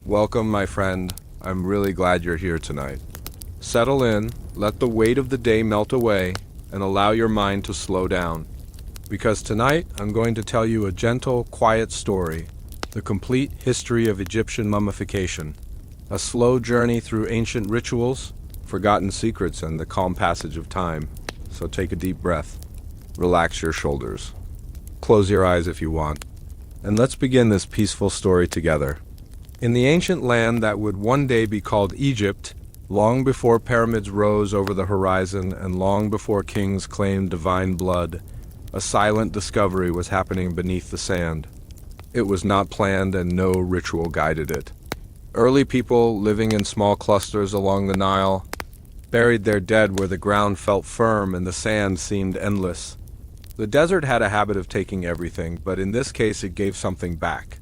Welcome, my friend. I'm really glad you're here tonight. Settle in, let the weight of the day melt away, and allow your mind to slow down. Because tonight, I'm going to tell you a gentle, quiet story, the complete history of Egyptian mummification. A slow journey through ancient rituals, forgotten secrets, and the calm passage of time. So take a deep breath. Relax your shoulders. Close your eyes if you want. And let's begin this peaceful story together. In the ancient land that would one day be called Egypt, long before pyramids rose over the horizon and long before kings claimed divine blood, a silent discovery was happening beneath the sand. It was not planned and no ritual guided it. Early people living in small clusters along the Nile buried their dead where the ground felt firm and the sand seemed endless. The desert had a habit of taking everything, but in this case it gave something back.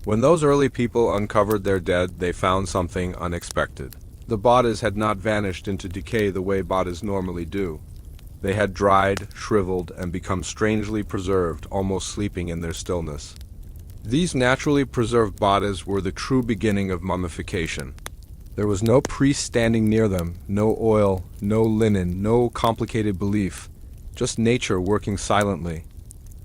When those early people uncovered their dead, they found something unexpected. The bodies had not vanished into decay the way bodies normally do. They had dried, shriveled, and become strangely preserved, almost sleeping in their stillness. These naturally preserved bodies were the true beginning of mummification. There was no priest standing near them, no oil, no linen, no complicated belief, just nature working silently.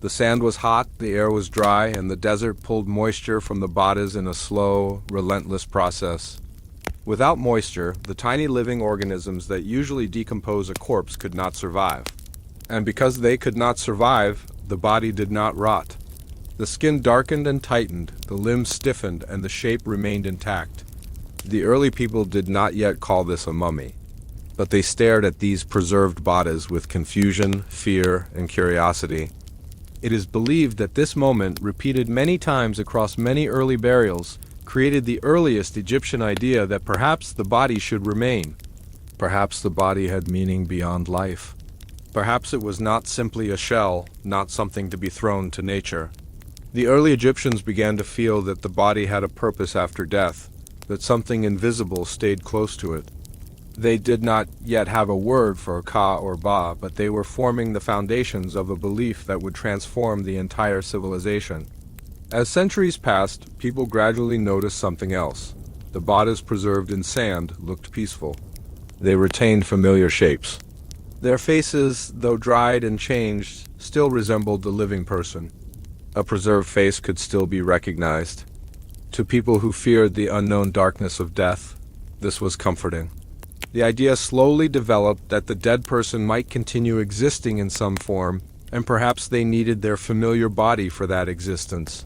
The sand was hot, the air was dry, and the desert pulled moisture from the bodies in a slow, relentless process. Without moisture, the tiny living organisms that usually decompose a corpse could not survive. And because they could not survive, the body did not rot. The skin darkened and tightened, the limbs stiffened, and the shape remained intact. The early people did not yet call this a mummy, but they stared at these preserved bodies with confusion, fear, and curiosity. It is believed that this moment, repeated many times across many early burials, created the earliest Egyptian idea that perhaps the body should remain. Perhaps the body had meaning beyond life. Perhaps it was not simply a shell, not something to be thrown to nature. The early Egyptians began to feel that the body had a purpose after death, that something invisible stayed close to it. They did not yet have a word for Ka or Ba, but they were forming the foundations of a belief that would transform the entire civilization. As centuries passed, people gradually noticed something else. The bodies preserved in sand looked peaceful. They retained familiar shapes. Their faces, though dried and changed, still resembled the living person. A preserved face could still be recognized. To people who feared the unknown darkness of death, this was comforting. The idea slowly developed that the dead person might continue existing in some form, and perhaps they needed their familiar body for that existence.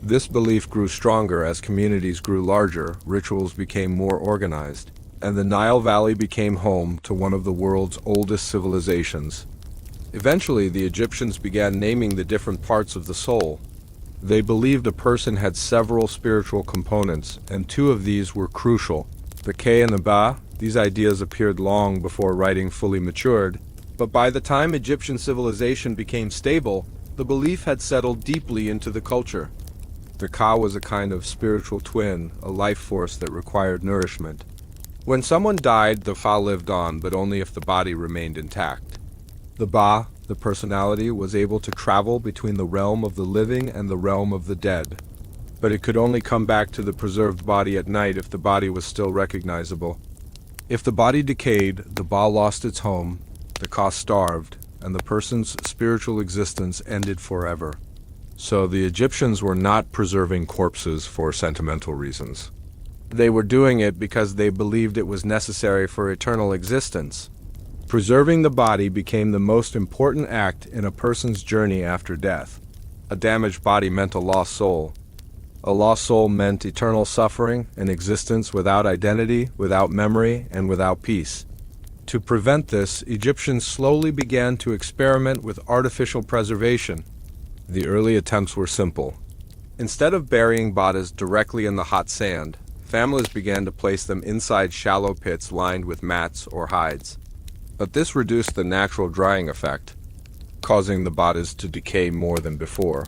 This belief grew stronger as communities grew larger, rituals became more organized, and the Nile Valley became home to one of the world's oldest civilizations. Eventually, the Egyptians began naming the different parts of the soul. They believed a person had several spiritual components, and two of these were crucial: the K and the Ba. These ideas appeared long before writing fully matured, but by the time Egyptian civilization became stable, the belief had settled deeply into the culture. The Ka was a kind of spiritual twin, a life force that required nourishment. When someone died, the Fa lived on, but only if the body remained intact. The Ba, the personality, was able to travel between the realm of the living and the realm of the dead, but it could only come back to the preserved body at night if the body was still recognizable. If the body decayed, the Ba lost its home, the Ka starved, and the person's spiritual existence ended forever. So the Egyptians were not preserving corpses for sentimental reasons. They were doing it because they believed it was necessary for eternal existence. Preserving the body became the most important act in a person's journey after death. A damaged body meant a lost soul. A lost soul meant eternal suffering, an existence without identity, without memory, and without peace. To prevent this, Egyptians slowly began to experiment with artificial preservation. The early attempts were simple. Instead of burying bodies directly in the hot sand, families began to place them inside shallow pits lined with mats or hides. But this reduced the natural drying effect, causing the bodies to decay more than before.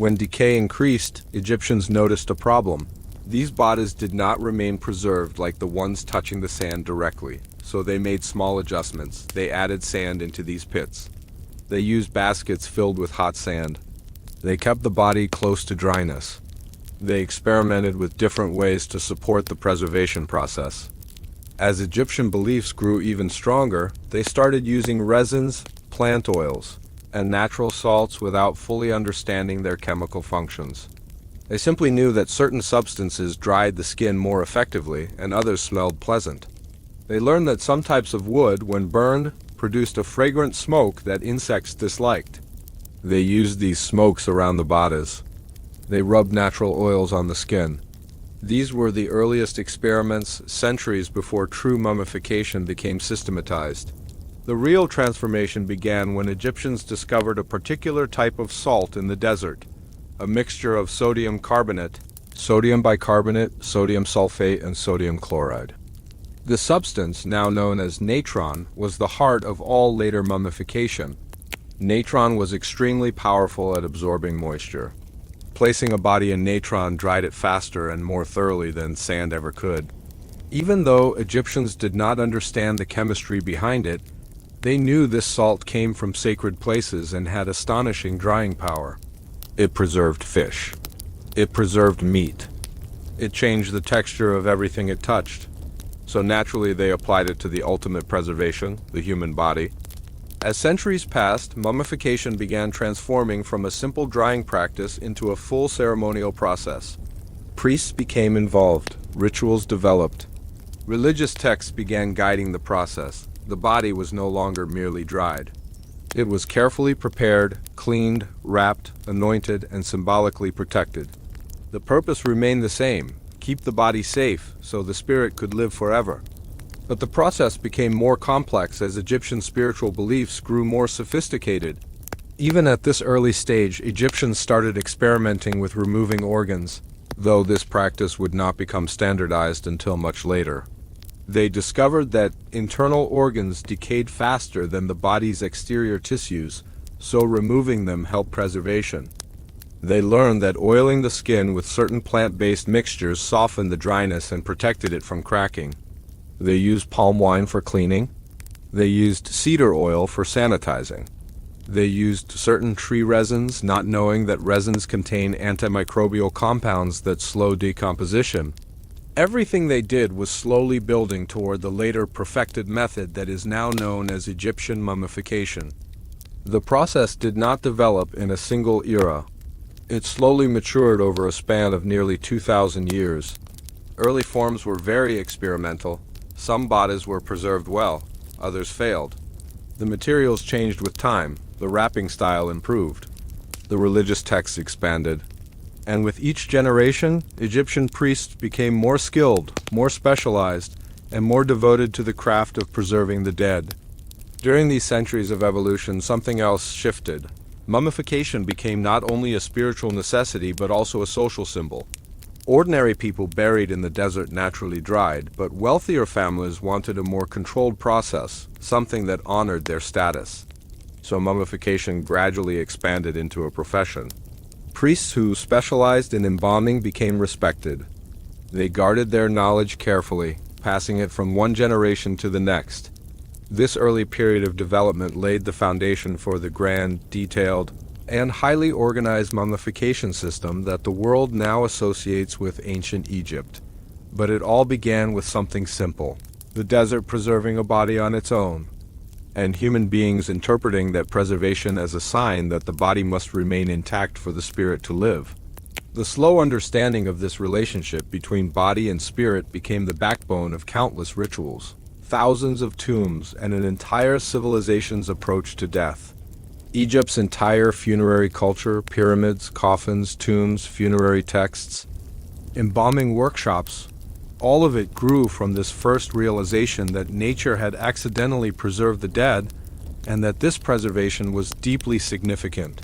When decay increased, Egyptians noticed a problem. These bodies did not remain preserved like the ones touching the sand directly, so they made small adjustments. They added sand into these pits. They used baskets filled with hot sand. They kept the body close to dryness. They experimented with different ways to support the preservation process. As Egyptian beliefs grew even stronger, they started using resins, plant oils, and natural salts without fully understanding their chemical functions. They simply knew that certain substances dried the skin more effectively and others smelled pleasant. They learned that some types of wood, when burned, produced a fragrant smoke that insects disliked. They used these smokes around the bodies. They rubbed natural oils on the skin. These were the earliest experiments, centuries before true mummification became systematized. The real transformation began when Egyptians discovered a particular type of salt in the desert, a mixture of sodium carbonate, sodium bicarbonate, sodium sulfate, and sodium chloride. The substance, now known as natron, was the heart of all later mummification. Natron was extremely powerful at absorbing moisture. Placing a body in natron dried it faster and more thoroughly than sand ever could. Even though Egyptians did not understand the chemistry behind it, they knew this salt came from sacred places and had astonishing drying power. It preserved fish. It preserved meat. It changed the texture of everything it touched. So naturally they applied it to the ultimate preservation, the human body. As centuries passed, mummification began transforming from a simple drying practice into a full ceremonial process. Priests became involved, rituals developed. Religious texts began guiding the process. The body was no longer merely dried. It was carefully prepared, cleaned, wrapped, anointed, and symbolically protected. The purpose remained the same: keep the body safe so the spirit could live forever. But the process became more complex as Egyptian spiritual beliefs grew more sophisticated. Even at this early stage, Egyptians started experimenting with removing organs, though this practice would not become standardized until much later. They discovered that internal organs decayed faster than the body's exterior tissues, so removing them helped preservation. They learned that oiling the skin with certain plant-based mixtures softened the dryness and protected it from cracking. They used palm wine for cleaning. They used cedar oil for sanitizing. They used certain tree resins, not knowing that resins contain antimicrobial compounds that slow decomposition. Everything they did was slowly building toward the later perfected method that is now known as Egyptian mummification. The process did not develop in a single era. It slowly matured over a span of nearly 2,000 years. Early forms were very experimental. Some bodies were preserved well, others failed. The materials changed with time, the wrapping style improved. The religious texts expanded. And with each generation, Egyptian priests became more skilled, more specialized, and more devoted to the craft of preserving the dead. During these centuries of evolution, something else shifted. Mummification became not only a spiritual necessity but also a social symbol. Ordinary people buried in the desert naturally dried, but wealthier families wanted a more controlled process, something that honored their status. So mummification gradually expanded into a profession. Priests who specialized in embalming became respected. They guarded their knowledge carefully, passing it from one generation to the next. This early period of development laid the foundation for the grand, detailed, and highly organized mummification system that the world now associates with ancient Egypt. But it all began with something simple: the desert preserving a body on its own, and human beings interpreting that preservation as a sign that the body must remain intact for the spirit to live. The slow understanding of this relationship between body and spirit became the backbone of countless rituals, thousands of tombs, and an entire civilization's approach to death. Egypt's entire funerary culture, pyramids, coffins, tombs, funerary texts, embalming workshops, all of it grew from this first realization that nature had accidentally preserved the dead and that this preservation was deeply significant.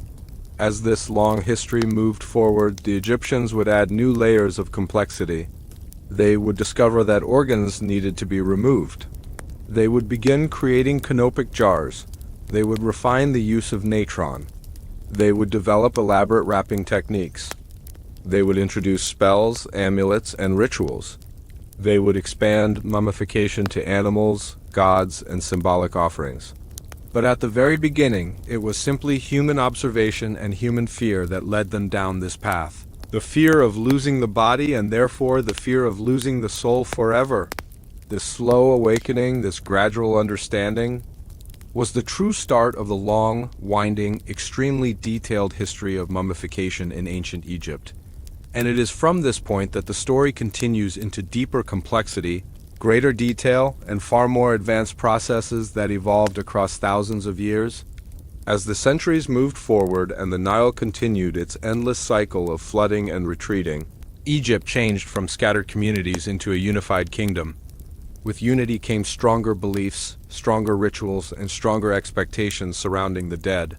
As this long history moved forward, the Egyptians would add new layers of complexity. They would discover that organs needed to be removed. They would begin creating canopic jars. They would refine the use of natron. They would develop elaborate wrapping techniques. They would introduce spells, amulets, and rituals. They would expand mummification to animals, gods, and symbolic offerings. But at the very beginning, it was simply human observation and human fear that led them down this path. The fear of losing the body and therefore the fear of losing the soul forever. This slow awakening, this gradual understanding, was the true start of the long, winding, extremely detailed history of mummification in ancient Egypt. And it is from this point that the story continues into deeper complexity, greater detail, and far more advanced processes that evolved across thousands of years. As the centuries moved forward and the Nile continued its endless cycle of flooding and retreating, Egypt changed from scattered communities into a unified kingdom. With unity came stronger beliefs, stronger rituals, and stronger expectations surrounding the dead.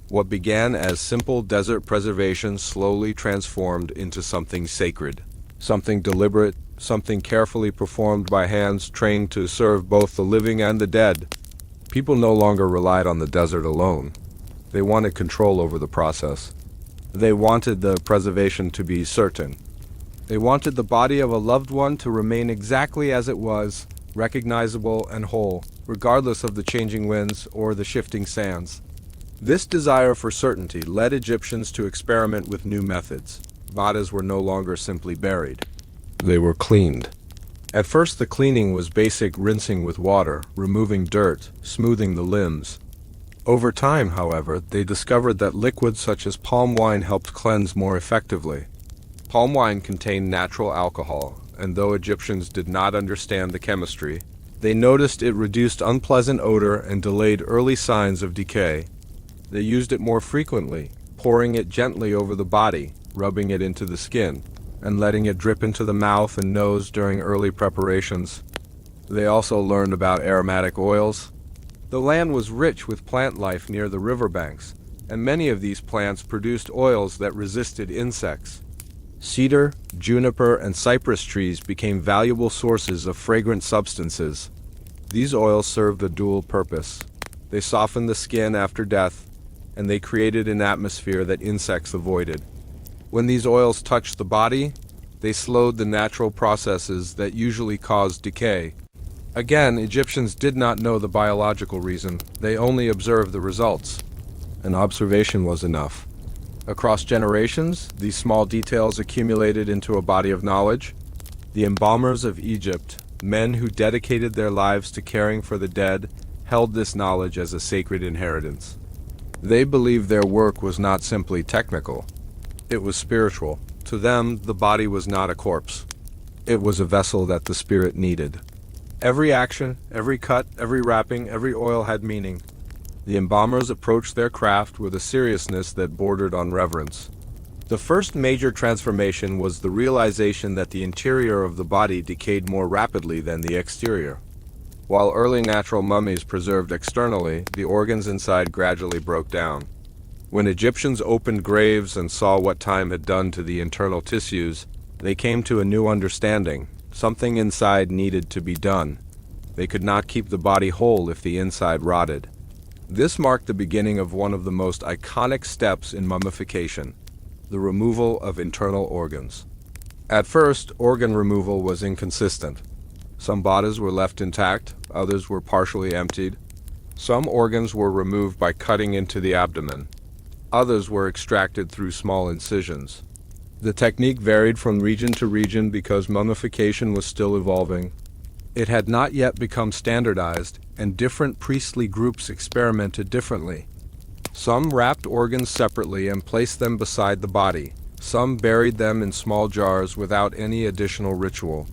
What began as simple desert preservation slowly transformed into something sacred, something deliberate, something carefully performed by hands trained to serve both the living and the dead. People no longer relied on the desert alone. They wanted control over the process. They wanted the preservation to be certain. They wanted the body of a loved one to remain exactly as it was, recognizable and whole, regardless of the changing winds or the shifting sands. This desire for certainty led Egyptians to experiment with new methods. Bodies were no longer simply buried. They were cleaned. At first, the cleaning was basic rinsing with water, removing dirt, smoothing the limbs. Over time, however, they discovered that liquids such as palm wine helped cleanse more effectively. Palm wine contained natural alcohol, and though Egyptians did not understand the chemistry, they noticed it reduced unpleasant odor and delayed early signs of decay. They used it more frequently, pouring it gently over the body, rubbing it into the skin, and letting it drip into the mouth and nose during early preparations. They also learned about aromatic oils. The land was rich with plant life near the riverbanks, and many of these plants produced oils that resisted insects. Cedar, juniper, and cypress trees became valuable sources of fragrant substances. These oils served a dual purpose. They softened the skin after death, and they created an atmosphere that insects avoided. When these oils touched the body, they slowed the natural processes that usually caused decay. Again, Egyptians did not know the biological reason, they only observed the results. An observation was enough. Across generations, these small details accumulated into a body of knowledge. The embalmers of Egypt, men who dedicated their lives to caring for the dead, held this knowledge as a sacred inheritance. They believed their work was not simply technical. It was spiritual. To them, the body was not a corpse. It was a vessel that the spirit needed. Every action, every cut, every wrapping, every oil had meaning. The embalmers approached their craft with a seriousness that bordered on reverence. The first major transformation was the realization that the interior of the body decayed more rapidly than the exterior. While early natural mummies preserved externally, the organs inside gradually broke down. When Egyptians opened graves and saw what time had done to the internal tissues, they came to a new understanding. Something inside needed to be done. They could not keep the body whole if the inside rotted. This marked the beginning of one of the most iconic steps in mummification, the removal of internal organs. At first, organ removal was inconsistent. Some bodies were left intact, others were partially emptied. Some organs were removed by cutting into the abdomen. Others were extracted through small incisions. The technique varied from region to region because mummification was still evolving. It had not yet become standardized, and different priestly groups experimented differently. Some wrapped organs separately and placed them beside the body. Some buried them in small jars without any additional ritual.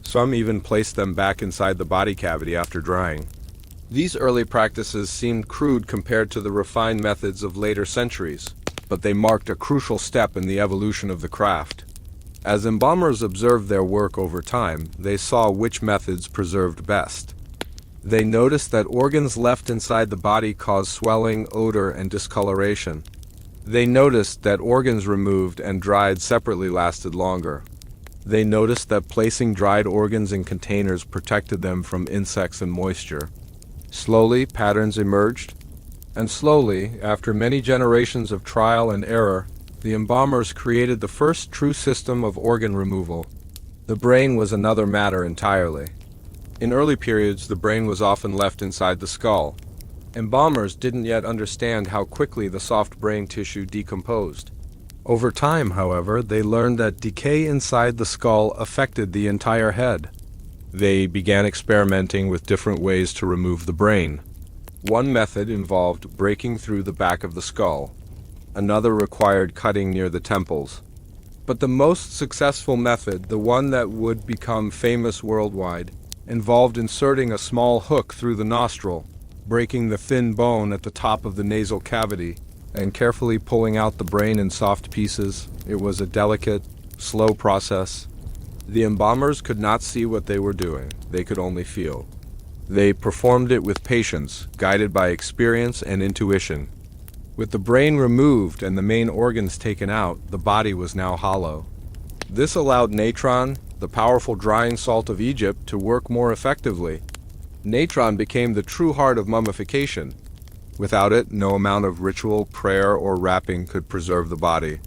Some even placed them back inside the body cavity after drying. These early practices seemed crude compared to the refined methods of later centuries, but they marked a crucial step in the evolution of the craft. As embalmers observed their work over time, they saw which methods preserved best. They noticed that organs left inside the body caused swelling, odor, and discoloration. They noticed that organs removed and dried separately lasted longer. They noticed that placing dried organs in containers protected them from insects and moisture. Slowly, patterns emerged, and slowly, after many generations of trial and error, the embalmers created the first true system of organ removal. The brain was another matter entirely. In early periods, the brain was often left inside the skull. Embalmers didn't yet understand how quickly the soft brain tissue decomposed. Over time, however, they learned that decay inside the skull affected the entire head. They began experimenting with different ways to remove the brain. One method involved breaking through the back of the skull. Another required cutting near the temples. But the most successful method, the one that would become famous worldwide, involved inserting a small hook through the nostril, breaking the thin bone at the top of the nasal cavity, and carefully pulling out the brain in soft pieces. It was a delicate, slow process. The embalmers could not see what they were doing, they could only feel. They performed it with patience, guided by experience and intuition. With the brain removed and the main organs taken out, the body was now hollow. This allowed natron, the powerful drying salt of Egypt, to work more effectively. Natron became the true heart of mummification. Without it, no amount of ritual, prayer, or wrapping could preserve the body.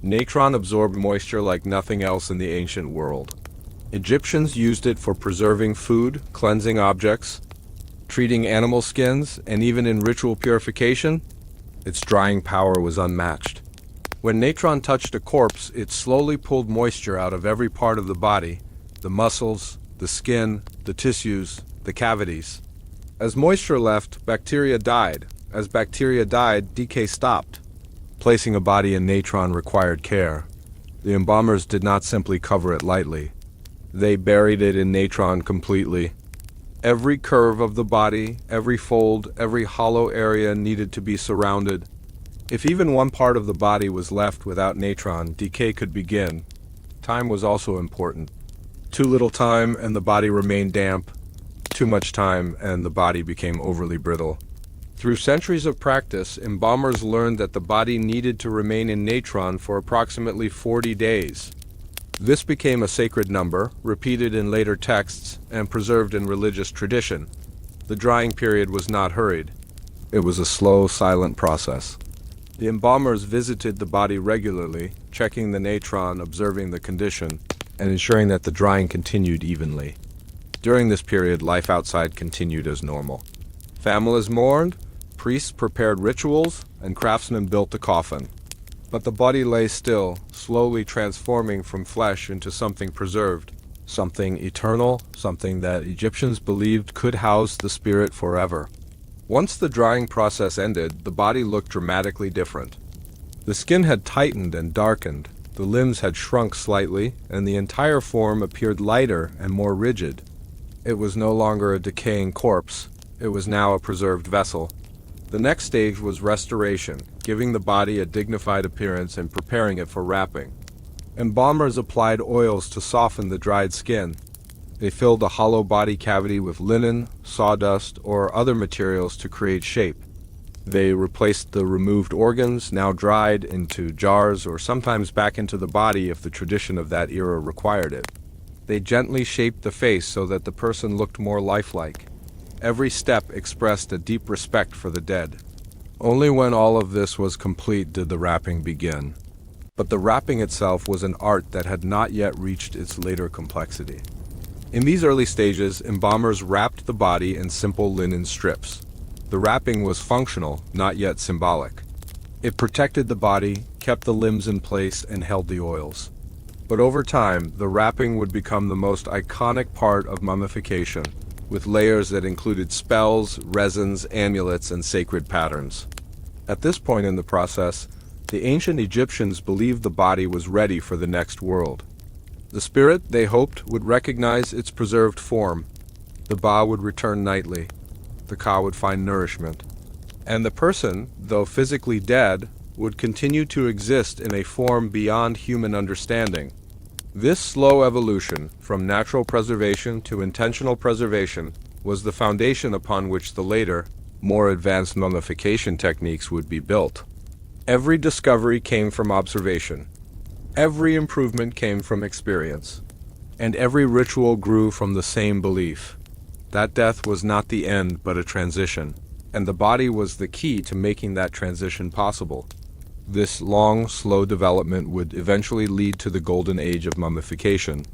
Natron absorbed moisture like nothing else in the ancient world. Egyptians used it for preserving food, cleansing objects, treating animal skins, and even in ritual purification. Its drying power was unmatched. When natron touched a corpse, it slowly pulled moisture out of every part of the body, the muscles, the skin, the tissues, the cavities. As moisture left, bacteria died. As bacteria died, decay stopped. Placing a body in natron required care. The embalmers did not simply cover it lightly. They buried it in natron completely. Every curve of the body, every fold, every hollow area needed to be surrounded. If even one part of the body was left without natron, decay could begin. Time was also important. Too little time and the body remained damp. Too much time and the body became overly brittle. Through centuries of practice, embalmers learned that the body needed to remain in natron for approximately 40 days. This became a sacred number, repeated in later texts and preserved in religious tradition. The drying period was not hurried. It was a slow, silent process. The embalmers visited the body regularly, checking the natron, observing the condition, and ensuring that the drying continued evenly. During this period, life outside continued as normal. Families mourned, priests prepared rituals, and craftsmen built the coffin. But the body lay still, slowly transforming from flesh into something preserved, something eternal, something that Egyptians believed could house the spirit forever. Once the drying process ended, the body looked dramatically different. The skin had tightened and darkened, the limbs had shrunk slightly, and the entire form appeared lighter and more rigid. It was no longer a decaying corpse, it was now a preserved vessel. The next stage was restoration, giving the body a dignified appearance and preparing it for wrapping. Embalmers applied oils to soften the dried skin. They filled the hollow body cavity with linen, sawdust, or other materials to create shape. They replaced the removed organs, now dried, into jars or sometimes back into the body if the tradition of that era required it. They gently shaped the face so that the person looked more lifelike. Every step expressed a deep respect for the dead. Only when all of this was complete did the wrapping begin. But the wrapping itself was an art that had not yet reached its later complexity. In these early stages, embalmers wrapped the body in simple linen strips. The wrapping was functional, not yet symbolic. It protected the body, kept the limbs in place, and held the oils. But over time, the wrapping would become the most iconic part of mummification, with layers that included spells, resins, amulets, and sacred patterns. At this point in the process, the ancient Egyptians believed the body was ready for the next world. The spirit, they hoped, would recognize its preserved form. The Ba would return nightly. The Ka would find nourishment. And the person, though physically dead, would continue to exist in a form beyond human understanding. This slow evolution, from natural preservation to intentional preservation, was the foundation upon which the later, more advanced mummification techniques would be built. Every discovery came from observation. Every improvement came from experience. And every ritual grew from the same belief. That death was not the end, but a transition. And the body was the key to making that transition possible. This long, slow development would eventually lead to the golden age of mummification.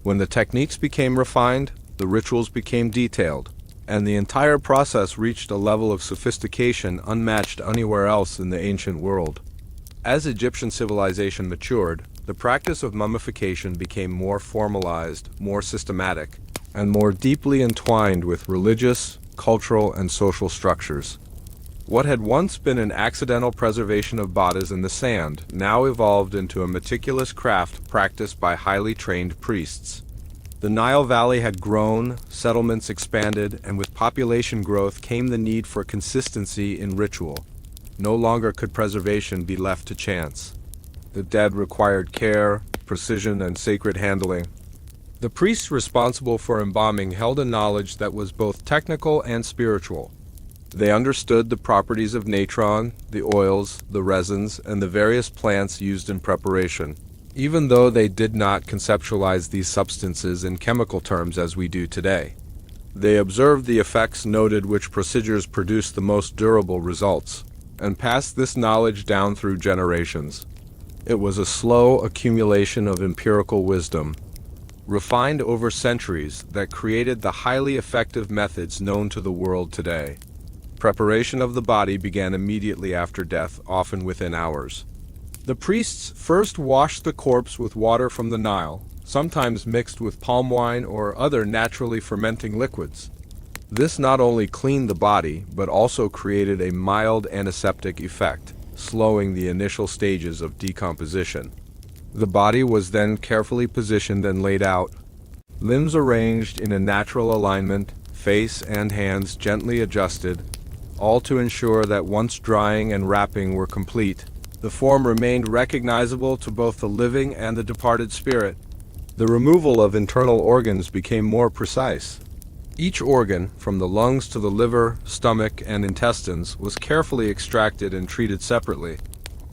When the techniques became refined, the rituals became detailed, and the entire process reached a level of sophistication unmatched anywhere else in the ancient world. As Egyptian civilization matured, the practice of mummification became more formalized, more systematic, and more deeply entwined with religious, cultural, and social structures. What had once been an accidental preservation of bodies in the sand now evolved into a meticulous craft practiced by highly trained priests. The Nile Valley had grown, settlements expanded, and with population growth came the need for consistency in ritual. No longer could preservation be left to chance. The dead required care, precision, and sacred handling. The priests responsible for embalming held a knowledge that was both technical and spiritual. They understood the properties of natron, the oils, the resins, and the various plants used in preparation, even though they did not conceptualize these substances in chemical terms as we do today. They observed the effects noted which procedures produced the most durable results, and passed this knowledge down through generations. It was a slow accumulation of empirical wisdom, refined over centuries, that created the highly effective methods known to the world today. Preparation of the body began immediately after death, often within hours. The priests first washed the corpse with water from the Nile, sometimes mixed with palm wine or other naturally fermenting liquids. This not only cleaned the body, but also created a mild antiseptic effect, slowing the initial stages of decomposition. The body was then carefully positioned and laid out, limbs arranged in a natural alignment, face and hands gently adjusted, all to ensure that once drying and wrapping were complete, the form remained recognizable to both the living and the departed spirit. The removal of internal organs became more precise. Each organ, from the lungs to the liver, stomach, and intestines, was carefully extracted and treated separately.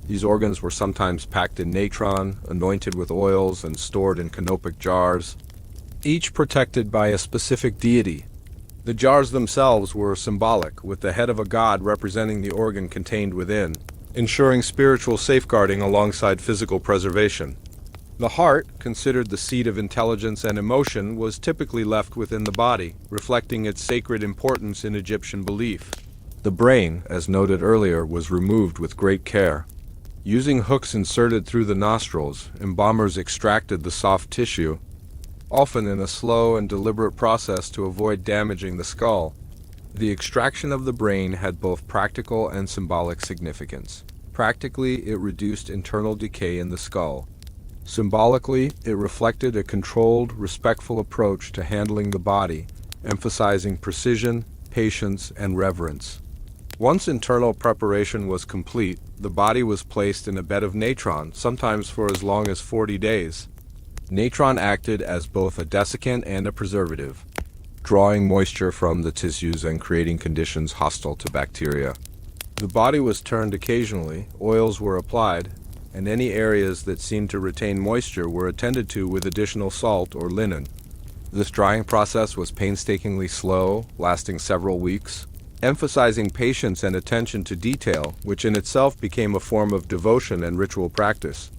These organs were sometimes packed in natron, anointed with oils, and stored in canopic jars, each protected by a specific deity. The jars themselves were symbolic, with the head of a god representing the organ contained within, ensuring spiritual safeguarding alongside physical preservation. The heart, considered the seat of intelligence and emotion, was typically left within the body, reflecting its sacred importance in Egyptian belief. The brain, as noted earlier, was removed with great care. Using hooks inserted through the nostrils, embalmers extracted the soft tissue, often in a slow and deliberate process to avoid damaging the skull. The extraction of the brain had both practical and symbolic significance. Practically, it reduced internal decay in the skull. Symbolically, it reflected a controlled, respectful approach to handling the body, emphasizing precision, patience, and reverence. Once internal preparation was complete, the body was placed in a bed of natron, sometimes for as long as 40 days. Natron acted as both a desiccant and a preservative, drawing moisture from the tissues and creating conditions hostile to bacteria. The body was turned occasionally, oils were applied, and any areas that seemed to retain moisture were attended to with additional salt or linen. This drying process was painstakingly slow, lasting several weeks, emphasizing patience and attention to detail, which in itself became a form of devotion and ritual practice.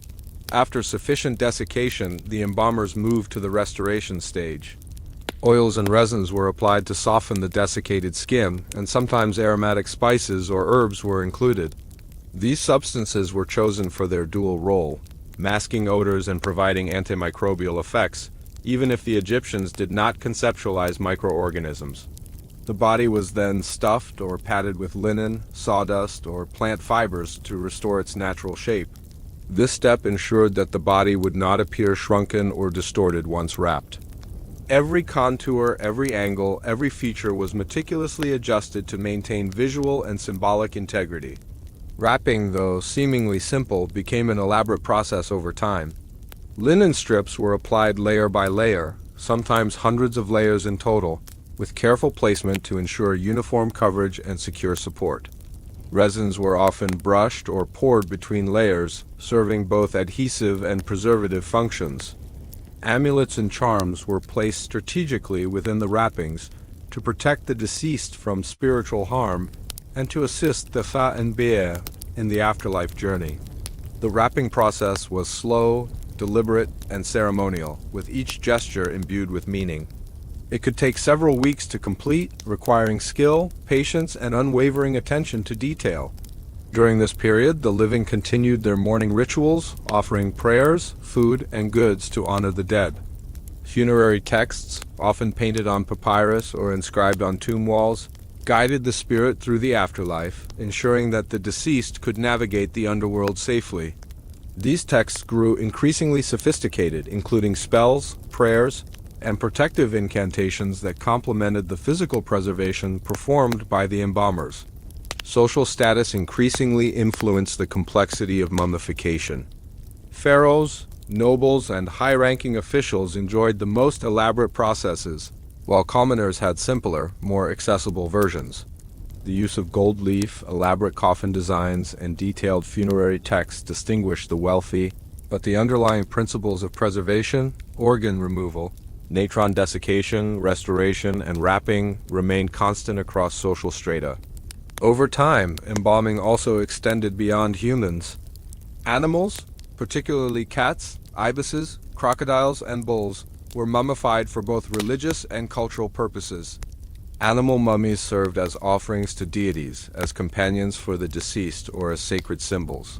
After sufficient desiccation, the embalmers moved to the restoration stage. Oils and resins were applied to soften the desiccated skin, and sometimes aromatic spices or herbs were included. These substances were chosen for their dual role, masking odors and providing antimicrobial effects, even if the Egyptians did not conceptualize microorganisms. The body was then stuffed or padded with linen, sawdust, or plant fibers to restore its natural shape. This step ensured that the body would not appear shrunken or distorted once wrapped. Every contour, every angle, every feature was meticulously adjusted to maintain visual and symbolic integrity. Wrapping, though seemingly simple, became an elaborate process over time. Linen strips were applied layer by layer, sometimes hundreds of layers in total, with careful placement to ensure uniform coverage and secure support. Resins were often brushed or poured between layers, serving both adhesive and preservative functions. Amulets and charms were placed strategically within the wrappings to protect the deceased from spiritual harm and to assist the fa and beer in the afterlife journey. The wrapping process was slow, deliberate, and ceremonial, with each gesture imbued with meaning. It could take several weeks to complete, requiring skill, patience, and unwavering attention to detail. During this period, the living continued their morning rituals, offering prayers, food, and goods to honor the dead. Funerary texts, often painted on papyrus or inscribed on tomb walls, guided the spirit through the afterlife, ensuring that the deceased could navigate the underworld safely. These texts grew increasingly sophisticated, including spells, prayers, and protective incantations that complemented the physical preservation performed by the embalmers. Social status increasingly influenced the complexity of mummification. Pharaohs, nobles, and high-ranking officials enjoyed the most elaborate processes, while commoners had simpler, more accessible versions. The use of gold leaf, elaborate coffin designs, and detailed funerary texts distinguished the wealthy, but the underlying principles of preservation, organ removal, natron desiccation, restoration, and wrapping remained constant across social strata. Over time, embalming also extended beyond humans. Animals, particularly cats, ibises, crocodiles, and bulls, were mummified for both religious and cultural purposes. Animal mummies served as offerings to deities, as companions for the deceased, or as sacred symbols.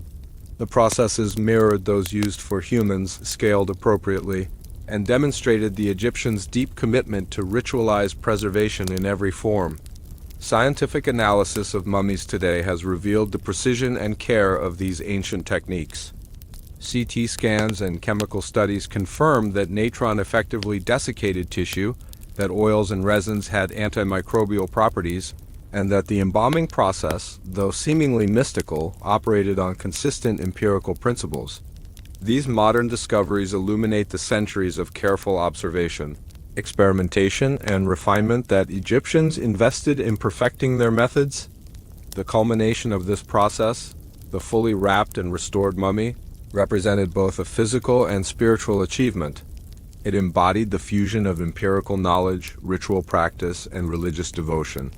The processes mirrored those used for humans, scaled appropriately, and demonstrated the Egyptians' deep commitment to ritualized preservation in every form. Scientific analysis of mummies today has revealed the precision and care of these ancient techniques. CT scans and chemical studies confirm that natron effectively desiccated tissue, that oils and resins had antimicrobial properties, and that the embalming process, though seemingly mystical, operated on consistent empirical principles. These modern discoveries illuminate the centuries of careful observation, experimentation, and refinement that Egyptians invested in perfecting their methods. The culmination of this process, the fully wrapped and restored mummy, represented both a physical and spiritual achievement. It embodied the fusion of empirical knowledge, ritual practice, and religious devotion.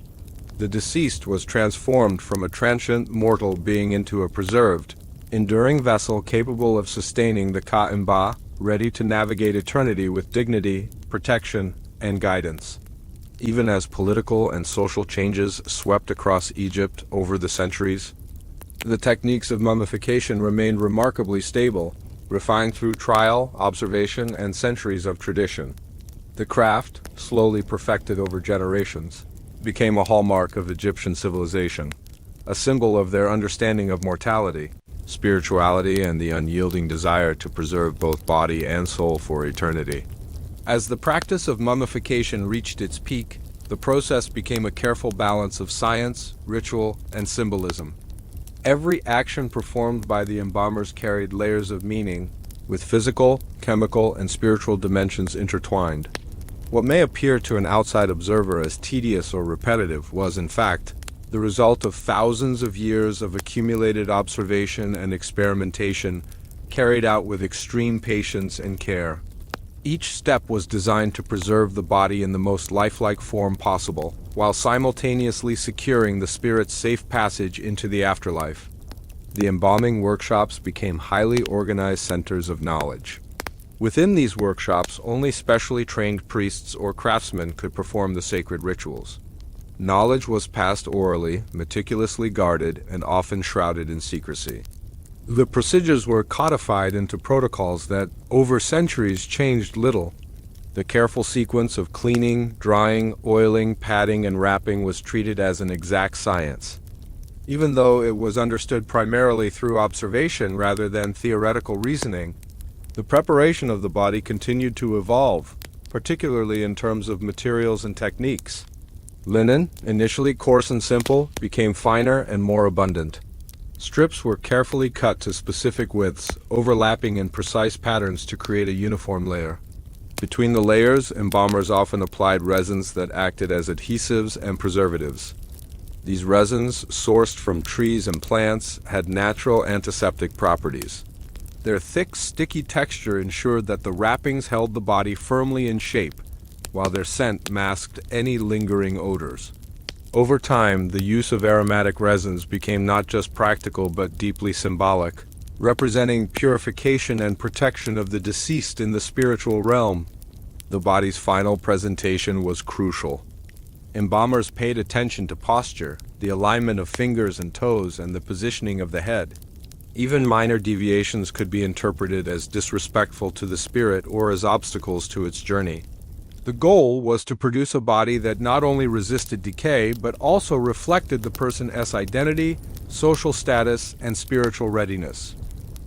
The deceased was transformed from a transient mortal being into a preserved, enduring vessel capable of sustaining the Ka-Imba, ready to navigate eternity with dignity, protection, and guidance. Even as political and social changes swept across Egypt over the centuries, the techniques of mummification remained remarkably stable, refined through trial, observation, and centuries of tradition. The craft, slowly perfected over generations, became a hallmark of Egyptian civilization, a symbol of their understanding of mortality, spirituality, and the unyielding desire to preserve both body and soul for eternity. As the practice of mummification reached its peak, the process became a careful balance of science, ritual, and symbolism. Every action performed by the embalmers carried layers of meaning, with physical, chemical, and spiritual dimensions intertwined. What may appear to an outside observer as tedious or repetitive was, in fact, the result of thousands of years of accumulated observation and experimentation carried out with extreme patience and care. Each step was designed to preserve the body in the most lifelike form possible, while simultaneously securing the spirit's safe passage into the afterlife. The embalming workshops became highly organized centers of knowledge. Within these workshops, only specially trained priests or craftsmen could perform the sacred rituals. Knowledge was passed orally, meticulously guarded, and often shrouded in secrecy. The procedures were codified into protocols that, over centuries, changed little. The careful sequence of cleaning, drying, oiling, padding, and wrapping was treated as an exact science. Even though it was understood primarily through observation rather than theoretical reasoning, the preparation of the body continued to evolve, particularly in terms of materials and techniques. Linen, initially coarse and simple, became finer and more abundant. Strips were carefully cut to specific widths, overlapping in precise patterns to create a uniform layer. Between the layers, embalmers often applied resins that acted as adhesives and preservatives. These resins, sourced from trees and plants, had natural antiseptic properties. Their thick, sticky texture ensured that the wrappings held the body firmly in shape, while their scent masked any lingering odors. Over time, the use of aromatic resins became not just practical but deeply symbolic, representing purification and protection of the deceased in the spiritual realm. The body's final presentation was crucial. Embalmers paid attention to posture, the alignment of fingers and toes, and the positioning of the head. Even minor deviations could be interpreted as disrespectful to the spirit or as obstacles to its journey. The goal was to produce a body that not only resisted decay, but also reflected the person's identity, social status, and spiritual readiness.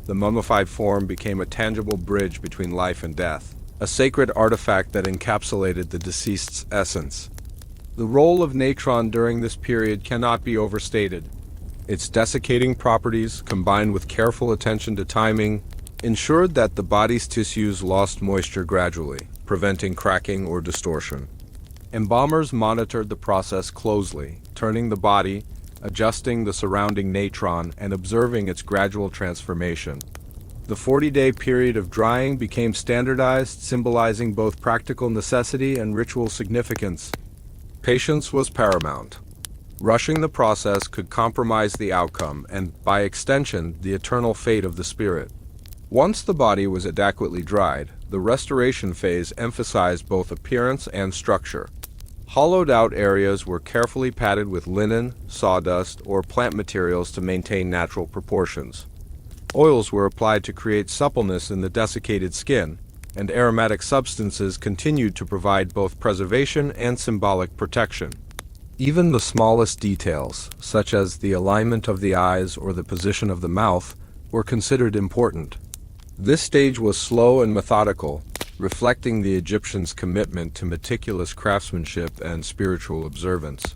The mummified form became a tangible bridge between life and death, a sacred artifact that encapsulated the deceased's essence. The role of natron during this period cannot be overstated. Its desiccating properties, combined with careful attention to timing, ensured that the body's tissues lost moisture gradually, preventing cracking or distortion. Embalmers monitored the process closely, turning the body, adjusting the surrounding natron, and observing its gradual transformation. The 40-day period of drying became standardized, symbolizing both practical necessity and ritual significance. Patience was paramount. Rushing the process could compromise the outcome and, by extension, the eternal fate of the spirit. Once the body was adequately dried, the restoration phase emphasized both appearance and structure. Hollowed-out areas were carefully padded with linen, sawdust, or plant materials to maintain natural proportions. Oils were applied to create suppleness in the desiccated skin, and aromatic substances continued to provide both preservation and symbolic protection. Even the smallest details, such as the alignment of the eyes or the position of the mouth, were considered important. This stage was slow and methodical, reflecting the Egyptians' commitment to meticulous craftsmanship and spiritual observance.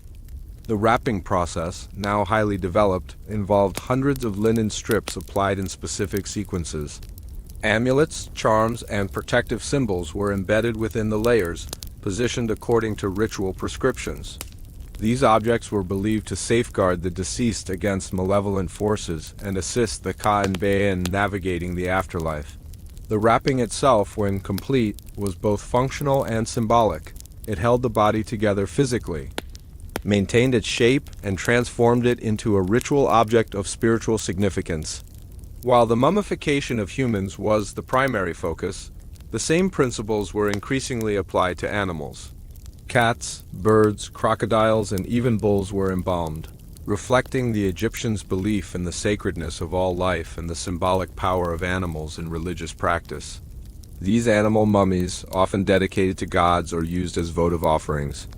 The wrapping process, now highly developed, involved hundreds of linen strips applied in specific sequences. Amulets, charms, and protective symbols were embedded within the layers, positioned according to ritual prescriptions. These objects were believed to safeguard the deceased against malevolent forces and assist the Ka and Be in navigating the afterlife. The wrapping itself, when complete, was both functional and symbolic. It held the body together physically, maintained its shape, and transformed it into a ritual object of spiritual significance. While the mummification of humans was the primary focus, the same principles were increasingly applied to animals. Cats, birds, crocodiles, and even bulls were embalmed, reflecting the Egyptians' belief in the sacredness of all life and the symbolic power of animals in religious practice. These animal mummies, often dedicated to gods or used as votive offerings,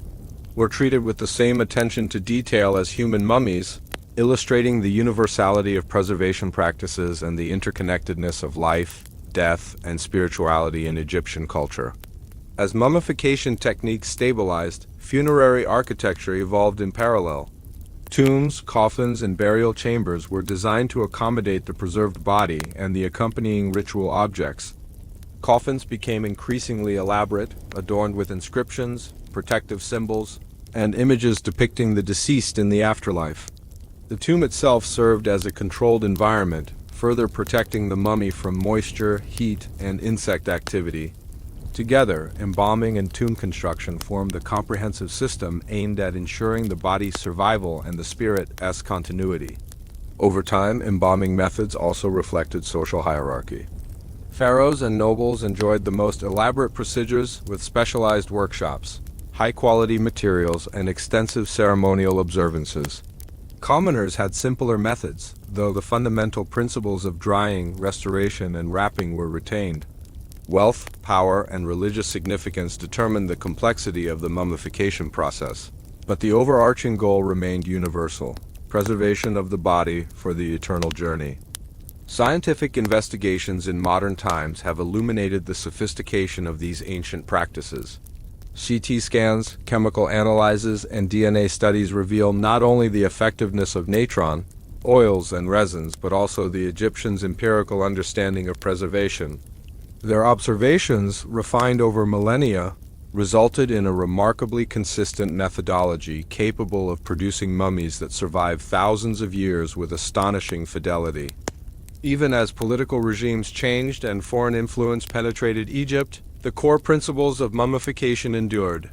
were treated with the same attention to detail as human mummies, illustrating the universality of preservation practices and the interconnectedness of life, death, and spirituality in Egyptian culture. As mummification techniques stabilized, funerary architecture evolved in parallel. Tombs, coffins, and burial chambers were designed to accommodate the preserved body and the accompanying ritual objects. Coffins became increasingly elaborate, adorned with inscriptions, protective symbols, and images depicting the deceased in the afterlife. The tomb itself served as a controlled environment, further protecting the mummy from moisture, heat, and insect activity. Together, embalming and tomb construction formed a comprehensive system aimed at ensuring the body's survival and the spirit's continuity. Over time, embalming methods also reflected social hierarchy. Pharaohs and nobles enjoyed the most elaborate procedures with specialized workshops, high-quality materials, and extensive ceremonial observances. Commoners had simpler methods, though the fundamental principles of drying, restoration, and wrapping were retained. Wealth, power, and religious significance determined the complexity of the mummification process, but the overarching goal remained universal: preservation of the body for the eternal journey. Scientific investigations in modern times have illuminated the sophistication of these ancient practices. CT scans, chemical analyses, and DNA studies reveal not only the effectiveness of natron, oils, and resins, but also the Egyptians' empirical understanding of preservation. Their observations, refined over millennia, resulted in a remarkably consistent methodology capable of producing mummies that survive thousands of years with astonishing fidelity. Even as political regimes changed and foreign influence penetrated Egypt, the core principles of mummification endured.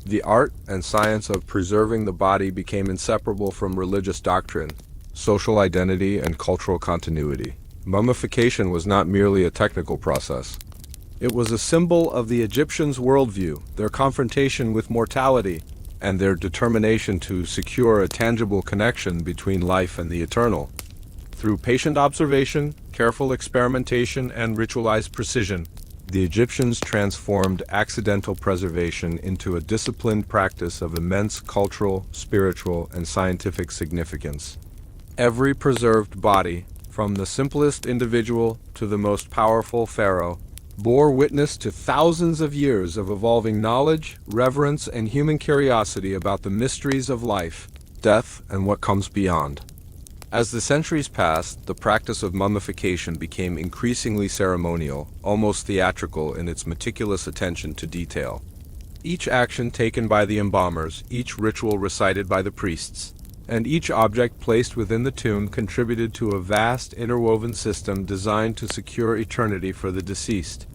The art and science of preserving the body became inseparable from religious doctrine, social identity, and cultural continuity. Mummification was not merely a technical process. It was a symbol of the Egyptians' worldview, their confrontation with mortality, and their determination to secure a tangible connection between life and the eternal. Through patient observation, careful experimentation, and ritualized precision, the Egyptians transformed accidental preservation into a disciplined practice of immense cultural, spiritual, and scientific significance. Every preserved body, from the simplest individual to the most powerful pharaoh, bore witness to thousands of years of evolving knowledge, reverence, and human curiosity about the mysteries of life, death, and what comes beyond. As the centuries passed, the practice of mummification became increasingly ceremonial, almost theatrical in its meticulous attention to detail. Each action taken by the embalmers, each ritual recited by the priests, and each object placed within the tomb contributed to a vast interwoven system designed to secure eternity for the deceased.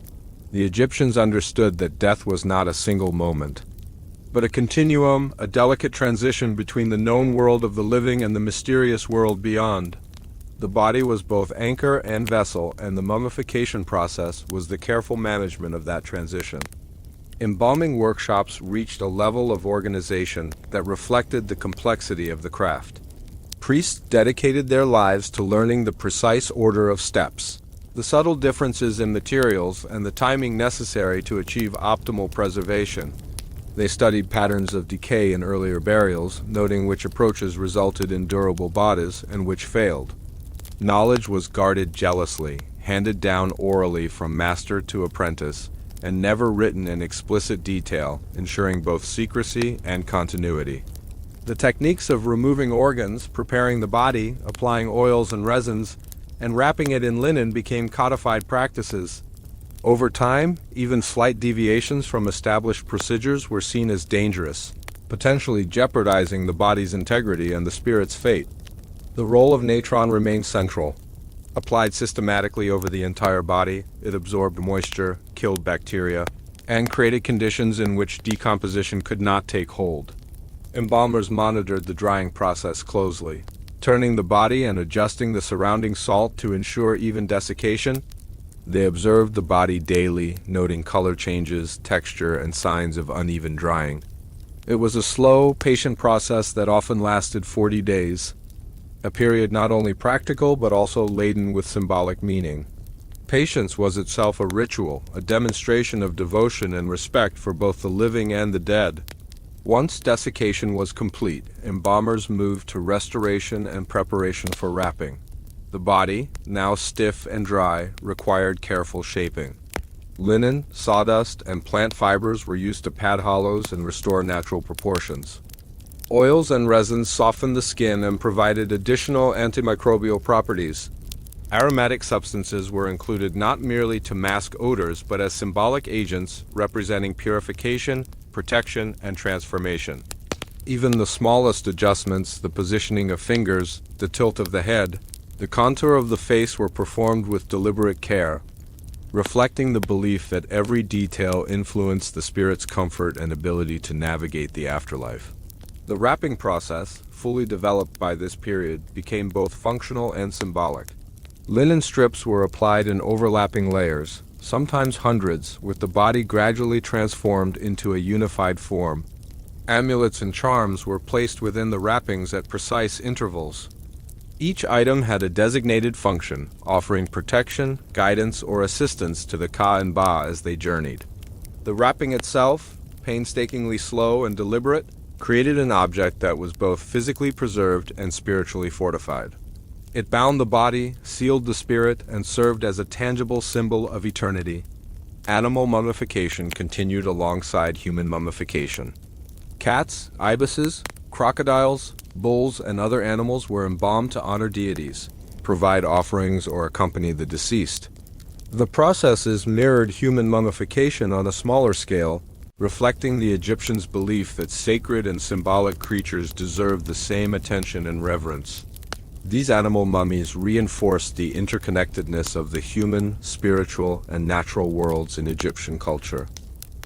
The Egyptians understood that death was not a single moment, but a continuum, a delicate transition between the known world of the living and the mysterious world beyond. The body was both anchor and vessel, and the mummification process was the careful management of that transition. Embalming workshops reached a level of organization that reflected the complexity of the craft. Priests dedicated their lives to learning the precise order of steps, the subtle differences in materials, and the timing necessary to achieve optimal preservation. They studied patterns of decay in earlier burials, noting which approaches resulted in durable bodies and which failed. Knowledge was guarded jealously, handed down orally from master to apprentice, and never written in explicit detail, ensuring both secrecy and continuity. The techniques of removing organs, preparing the body, applying oils and resins, and wrapping it in linen became codified practices. Over time, even slight deviations from established procedures were seen as dangerous, potentially jeopardizing the body's integrity and the spirit's fate. The role of natron remained central. Applied systematically over the entire body, it absorbed moisture, killed bacteria, and created conditions in which decomposition could not take hold. Embalmers monitored the drying process closely, turning the body and adjusting the surrounding salt to ensure even desiccation. They observed the body daily, noting color changes, texture, and signs of uneven drying. It was a slow, patient process that often lasted 40 days, a period not only practical but also laden with symbolic meaning. Patience was itself a ritual, a demonstration of devotion and respect for both the living and the dead. Once desiccation was complete, embalmers moved to restoration and preparation for wrapping. The body, now stiff and dry, required careful shaping. Linen, sawdust, and plant fibers were used to pad hollows and restore natural proportions. Oils and resins softened the skin and provided additional antimicrobial properties. Aromatic substances were included not merely to mask odors but as symbolic agents representing purification, protection, and transformation. Even the smallest adjustments, the positioning of fingers, the tilt of the head, the contour of the face were performed with deliberate care, reflecting the belief that every detail influenced the spirit's comfort and ability to navigate the afterlife. The wrapping process, fully developed by this period, became both functional and symbolic. Linen strips were applied in overlapping layers, sometimes hundreds, with the body gradually transformed into a unified form. Amulets and charms were placed within the wrappings at precise intervals. Each item had a designated function, offering protection, guidance, or assistance to the Ka and Ba as they journeyed. The wrapping itself, painstakingly slow and deliberate, created an object that was both physically preserved and spiritually fortified. It bound the body, sealed the spirit, and served as a tangible symbol of eternity. Animal mummification continued alongside human mummification. Cats, ibises, crocodiles, bulls, and other animals were embalmed to honor deities, provide offerings, or accompany the deceased. The processes mirrored human mummification on a smaller scale, reflecting the Egyptians' belief that sacred and symbolic creatures deserved the same attention and reverence. These animal mummies reinforced the interconnectedness of the human, spiritual, and natural worlds in Egyptian culture.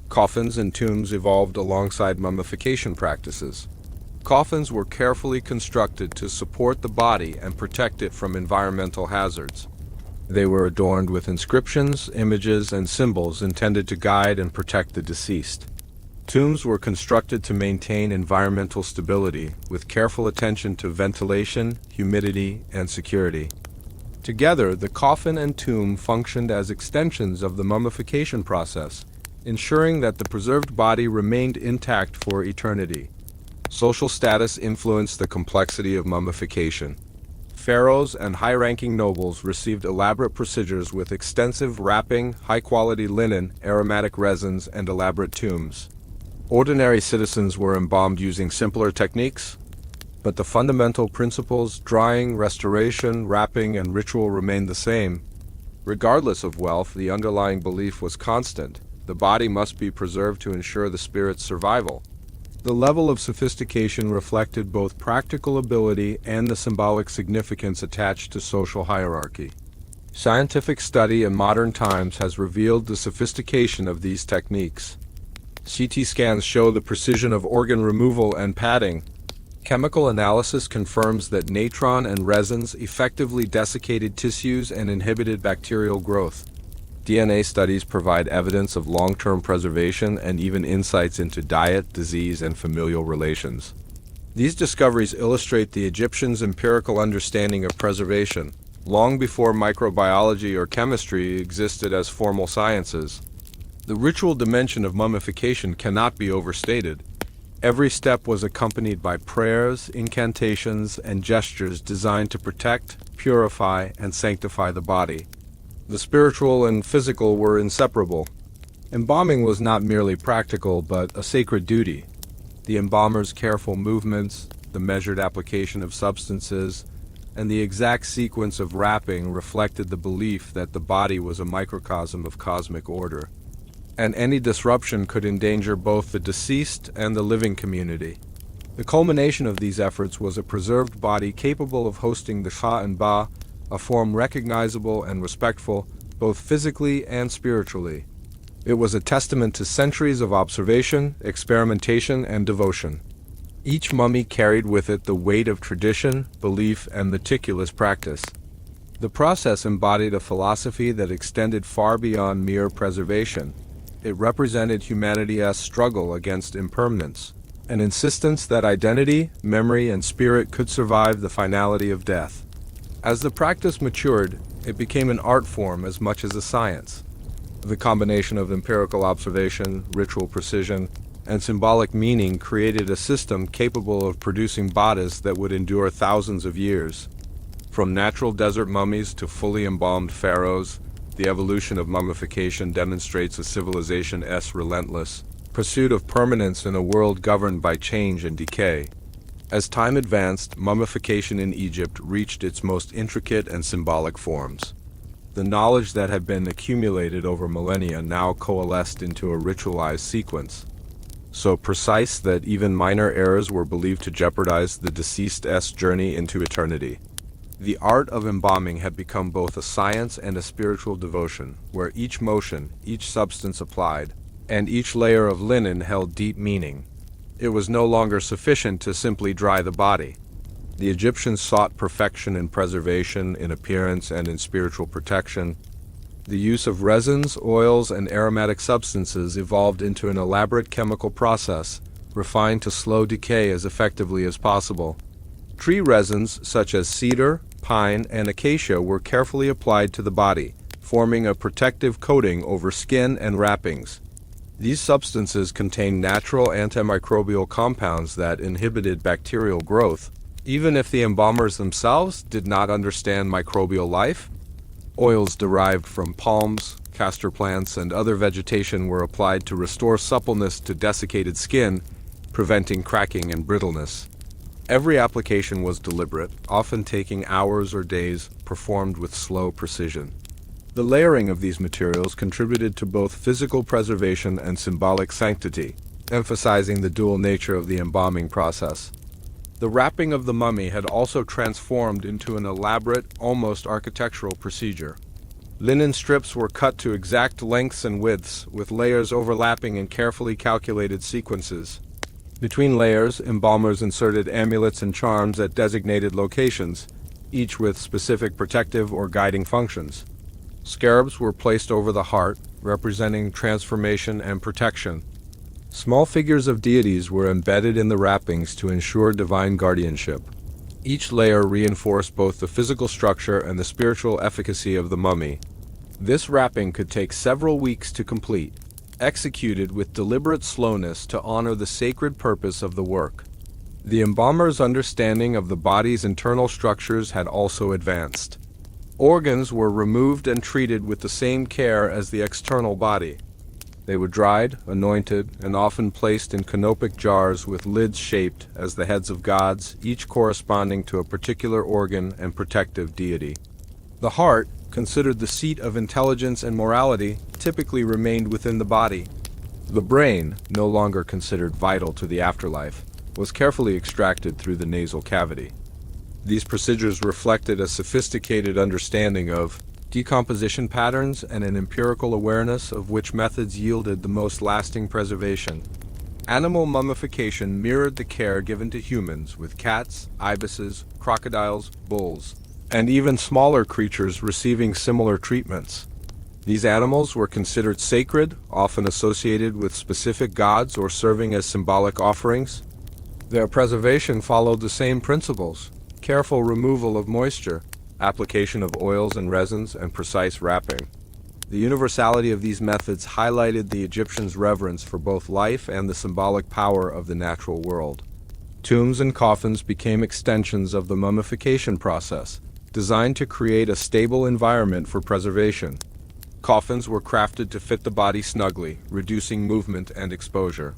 Coffins and tombs evolved alongside mummification practices. Coffins were carefully constructed to support the body and protect it from environmental hazards. They were adorned with inscriptions, images, and symbols intended to guide and protect the deceased. Tombs were constructed to maintain environmental stability, with careful attention to ventilation, humidity, and security. Together, the coffin and tomb functioned as extensions of the mummification process, ensuring that the preserved body remained intact for eternity. Social status influenced the complexity of mummification. Pharaohs and high-ranking nobles received elaborate procedures with extensive wrapping, high-quality linen, aromatic resins, and elaborate tombs. Ordinary citizens were embalmed using simpler techniques, but the fundamental principles, drying, restoration, wrapping, and ritual remained the same. Regardless of wealth, the underlying belief was constant. The body must be preserved to ensure the spirit's survival. The level of sophistication reflected both practical ability and the symbolic significance attached to social hierarchy. Scientific study in modern times has revealed the sophistication of these techniques. CT scans show the precision of organ removal and padding. Chemical analysis confirms that natron and resins effectively desiccated tissues and inhibited bacterial growth. DNA studies provide evidence of long-term preservation and even insights into diet, disease, and familial relations. These discoveries illustrate the Egyptians' empirical understanding of preservation, long before microbiology or chemistry existed as formal sciences. The ritual dimension of mummification cannot be overstated. Every step was accompanied by prayers, incantations, and gestures designed to protect, purify, and sanctify the body. The spiritual and physical were inseparable. Embalming was not merely practical, but a sacred duty. The embalmer's careful movements, the measured application of substances, and the exact sequence of wrapping reflected the belief that the body was a microcosm of cosmic order, and any disruption could endanger both the deceased and the living community. The culmination of these efforts was a preserved body capable of hosting the Sha and Ba, a form recognizable and respectful, both physically and spiritually. It was a testament to centuries of observation, experimentation, and devotion. Each mummy carried with it the weight of tradition, belief, and meticulous practice. The process embodied a philosophy that extended far beyond mere preservation. It represented humanity's struggle against impermanence, an insistence that identity, memory, and spirit could survive the finality of death. As the practice matured, it became an art form as much as a science. The combination of empirical observation, ritual precision, and symbolic meaning created a system capable of producing bodies that would endure thousands of years. From natural desert mummies to fully embalmed pharaohs, the evolution of mummification demonstrates a civilization's relentless pursuit of permanence in a world governed by change and decay. As time advanced, mummification in Egypt reached its most intricate and symbolic forms. The knowledge that had been accumulated over millennia now coalesced into a ritualized sequence, so precise that even minor errors were believed to jeopardize the deceased's journey into eternity. The art of embalming had become both a science and a spiritual devotion, where each motion, each substance applied, and each layer of linen held deep meaning. It was no longer sufficient to simply dry the body. The Egyptians sought perfection in preservation, in appearance, and in spiritual protection. The use of resins, oils, and aromatic substances evolved into an elaborate chemical process, refined to slow decay as effectively as possible. Tree resins, such as cedar, pine, and acacia, were carefully applied to the body, forming a protective coating over skin and wrappings. These substances contained natural antimicrobial compounds that inhibited bacterial growth, even if the embalmers themselves did not understand microbial life. Oils derived from palms, castor plants, and other vegetation were applied to restore suppleness to desiccated skin, preventing cracking and brittleness. Every application was deliberate, often taking hours or days, performed with slow precision. The layering of these materials contributed to both physical preservation and symbolic sanctity, emphasizing the dual nature of the embalming process. The wrapping of the mummy had also transformed into an elaborate, almost architectural procedure. Linen strips were cut to exact lengths and widths, with layers overlapping in carefully calculated sequences. Between layers, embalmers inserted amulets and charms at designated locations, each with specific protective or guiding functions. Scarabs were placed over the heart, representing transformation and protection. Small figures of deities were embedded in the wrappings to ensure divine guardianship. Each layer reinforced both the physical structure and the spiritual efficacy of the mummy. This wrapping could take several weeks to complete, executed with deliberate slowness to honor the sacred purpose of the work. The embalmer's understanding of the body's internal structures had also advanced. Organs were removed and treated with the same care as the external body. They were dried, anointed, and often placed in canopic jars with lids shaped as the heads of gods, each corresponding to a particular organ and protective deity. The heart, considered the seat of intelligence and morality, typically remained within the body. The brain, no longer considered vital to the afterlife, was carefully extracted through the nasal cavity. These procedures reflected a sophisticated understanding of decomposition patterns and an empirical awareness of which methods yielded the most lasting preservation. Animal mummification mirrored the care given to humans, with cats, ibises, crocodiles, bulls, and even smaller creatures receiving similar treatments. These animals were considered sacred, often associated with specific gods or serving as symbolic offerings. Their preservation followed the same principles: careful removal of moisture, application of oils and resins, and precise wrapping. The universality of these methods highlighted the Egyptians' reverence for both life and the symbolic power of the natural world. Tombs and coffins became extensions of the mummification process, designed to create a stable environment for preservation. Coffins were crafted to fit the body snugly, reducing movement and exposure.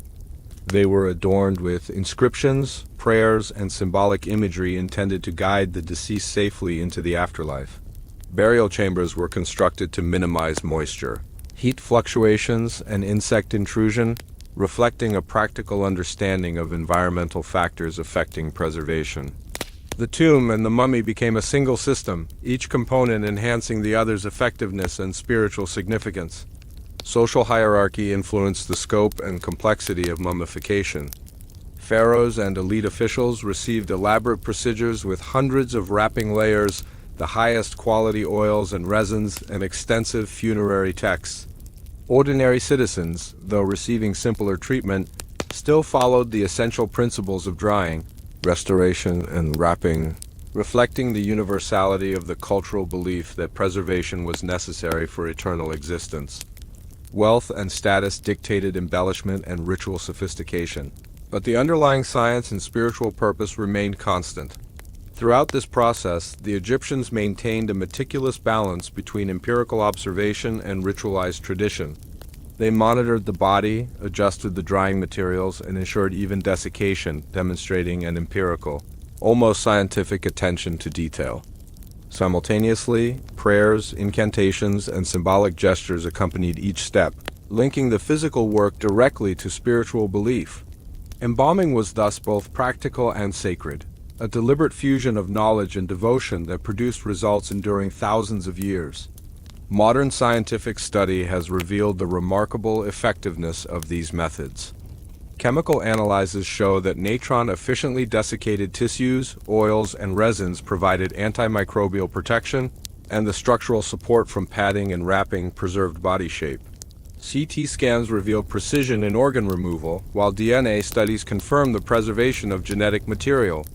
They were adorned with inscriptions, prayers, and symbolic imagery intended to guide the deceased safely into the afterlife. Burial chambers were constructed to minimize moisture, heat fluctuations, and insect intrusion, reflecting a practical understanding of environmental factors affecting preservation. The tomb and the mummy became a single system, each component enhancing the other's effectiveness and spiritual significance. Social hierarchy influenced the scope and complexity of mummification. Pharaohs and elite officials received elaborate procedures with hundreds of wrapping layers, the highest quality oils and resins, and extensive funerary texts. Ordinary citizens, though receiving simpler treatment, still followed the essential principles of drying, restoration, and wrapping, reflecting the universality of the cultural belief that preservation was necessary for eternal existence. Wealth and status dictated embellishment and ritual sophistication, but the underlying science and spiritual purpose remained constant. Throughout this process, the Egyptians maintained a meticulous balance between empirical observation and ritualized tradition. They monitored the body, adjusted the drying materials, and ensured even desiccation, demonstrating an empirical, almost scientific attention to detail. Simultaneously, prayers, incantations, and symbolic gestures accompanied each step, linking the physical work directly to spiritual belief. Embalming was thus both practical and sacred, a deliberate fusion of knowledge and devotion that produced results enduring thousands of years. Modern scientific study has revealed the remarkable effectiveness of these methods. Chemical analyses show that natron efficiently desiccated tissues, oils, and resins provided antimicrobial protection, and the structural support from padding and wrapping preserved body shape. CT scans revealed precision in organ removal, while DNA studies confirmed the preservation of genetic material.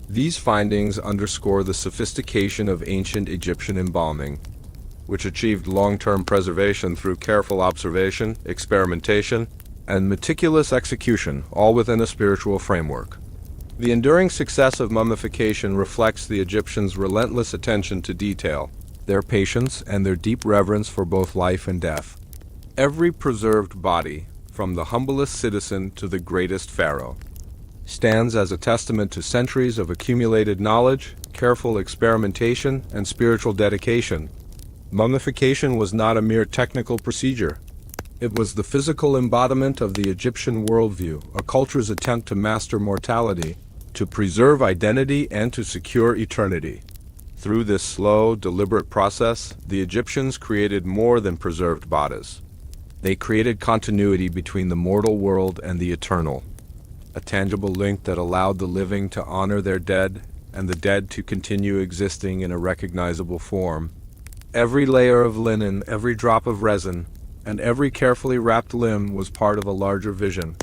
These findings underscore the sophistication of ancient Egyptian embalming, which achieved long-term preservation through careful observation, experimentation, and meticulous execution, all within a spiritual framework. The enduring success of mummification reflects the Egyptians' relentless attention to detail, their patience, and their deep reverence for both life and death. Every preserved body, from the humblest citizen to the greatest pharaoh, stands as a testament to centuries of accumulated knowledge, careful experimentation, and spiritual dedication. Mummification was not a mere technical procedure. It was the physical embodiment of the Egyptian worldview, a culture's attempt to master mortality, to preserve identity, and to secure eternity. Through this slow, deliberate process, the Egyptians created more than preserved bodies. They created continuity between the mortal world and the eternal, a tangible link that allowed the living to honor their dead and the dead to continue existing in a recognizable form. Every layer of linen, every drop of resin, and every carefully wrapped limb was part of a larger vision,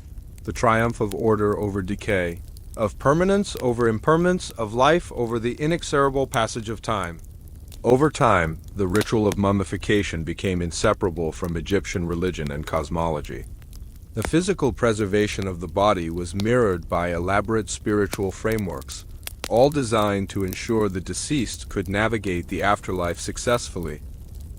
the triumph of order over decay, of permanence over impermanence, of life over the inexorable passage of time. Over time, the ritual of mummification became inseparable from Egyptian religion and cosmology. The physical preservation of the body was mirrored by elaborate spiritual frameworks, all designed to ensure the deceased could navigate the afterlife successfully.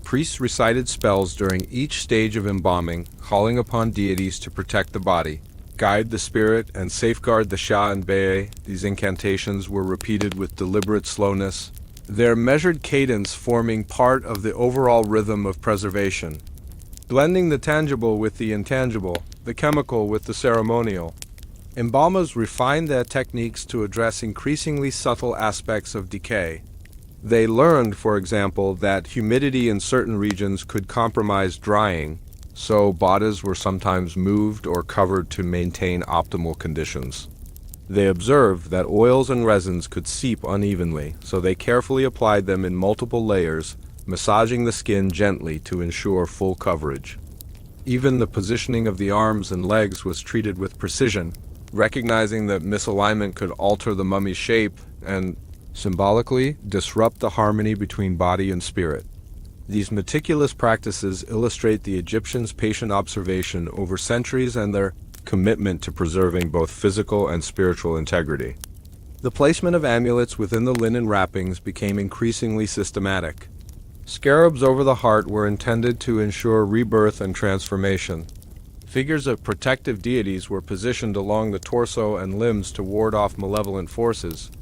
Priests recited spells during each stage of embalming, calling upon deities to protect the body, guide the spirit, and safeguard the Shah and Bey. These incantations were repeated with deliberate slowness, their measured cadence forming part of the overall rhythm of preservation, blending the tangible with the intangible, the chemical with the ceremonial. Embalmers refined their techniques to address increasingly subtle aspects of decay. They learned, for example, that humidity in certain regions could compromise drying, so bodies were sometimes moved or covered to maintain optimal conditions. They observed that oils and resins could seep unevenly, so they carefully applied them in multiple layers, massaging the skin gently to ensure full coverage. Even the positioning of the arms and legs was treated with precision, recognizing that misalignment could alter the mummy's shape and, symbolically, disrupt the harmony between body and spirit. These meticulous practices illustrate the Egyptians' patient observation over centuries and their commitment to preserving both physical and spiritual integrity. The placement of amulets within the linen wrappings became increasingly systematic. Scarabs over the heart were intended to ensure rebirth and transformation. Figures of protective deities were positioned along the torso and limbs to ward off malevolent forces.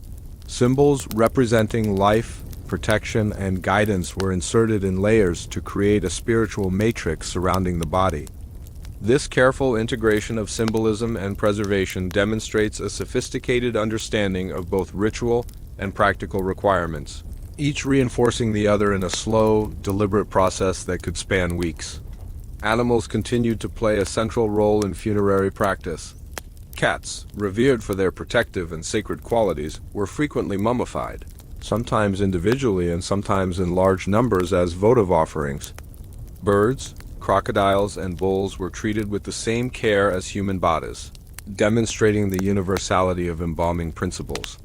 Symbols representing life, protection, and guidance were inserted in layers to create a spiritual matrix surrounding the body. This careful integration of symbolism and preservation demonstrates a sophisticated understanding of both ritual and practical requirements, each reinforcing the other in a slow, deliberate process that could span weeks. Animals continued to play a central role in funerary practice. Cats, revered for their protective and sacred qualities, were frequently mummified, sometimes individually and sometimes in large numbers as votive offerings. Birds, crocodiles, and bulls were treated with the same care as human bodies, demonstrating the universality of embalming principles.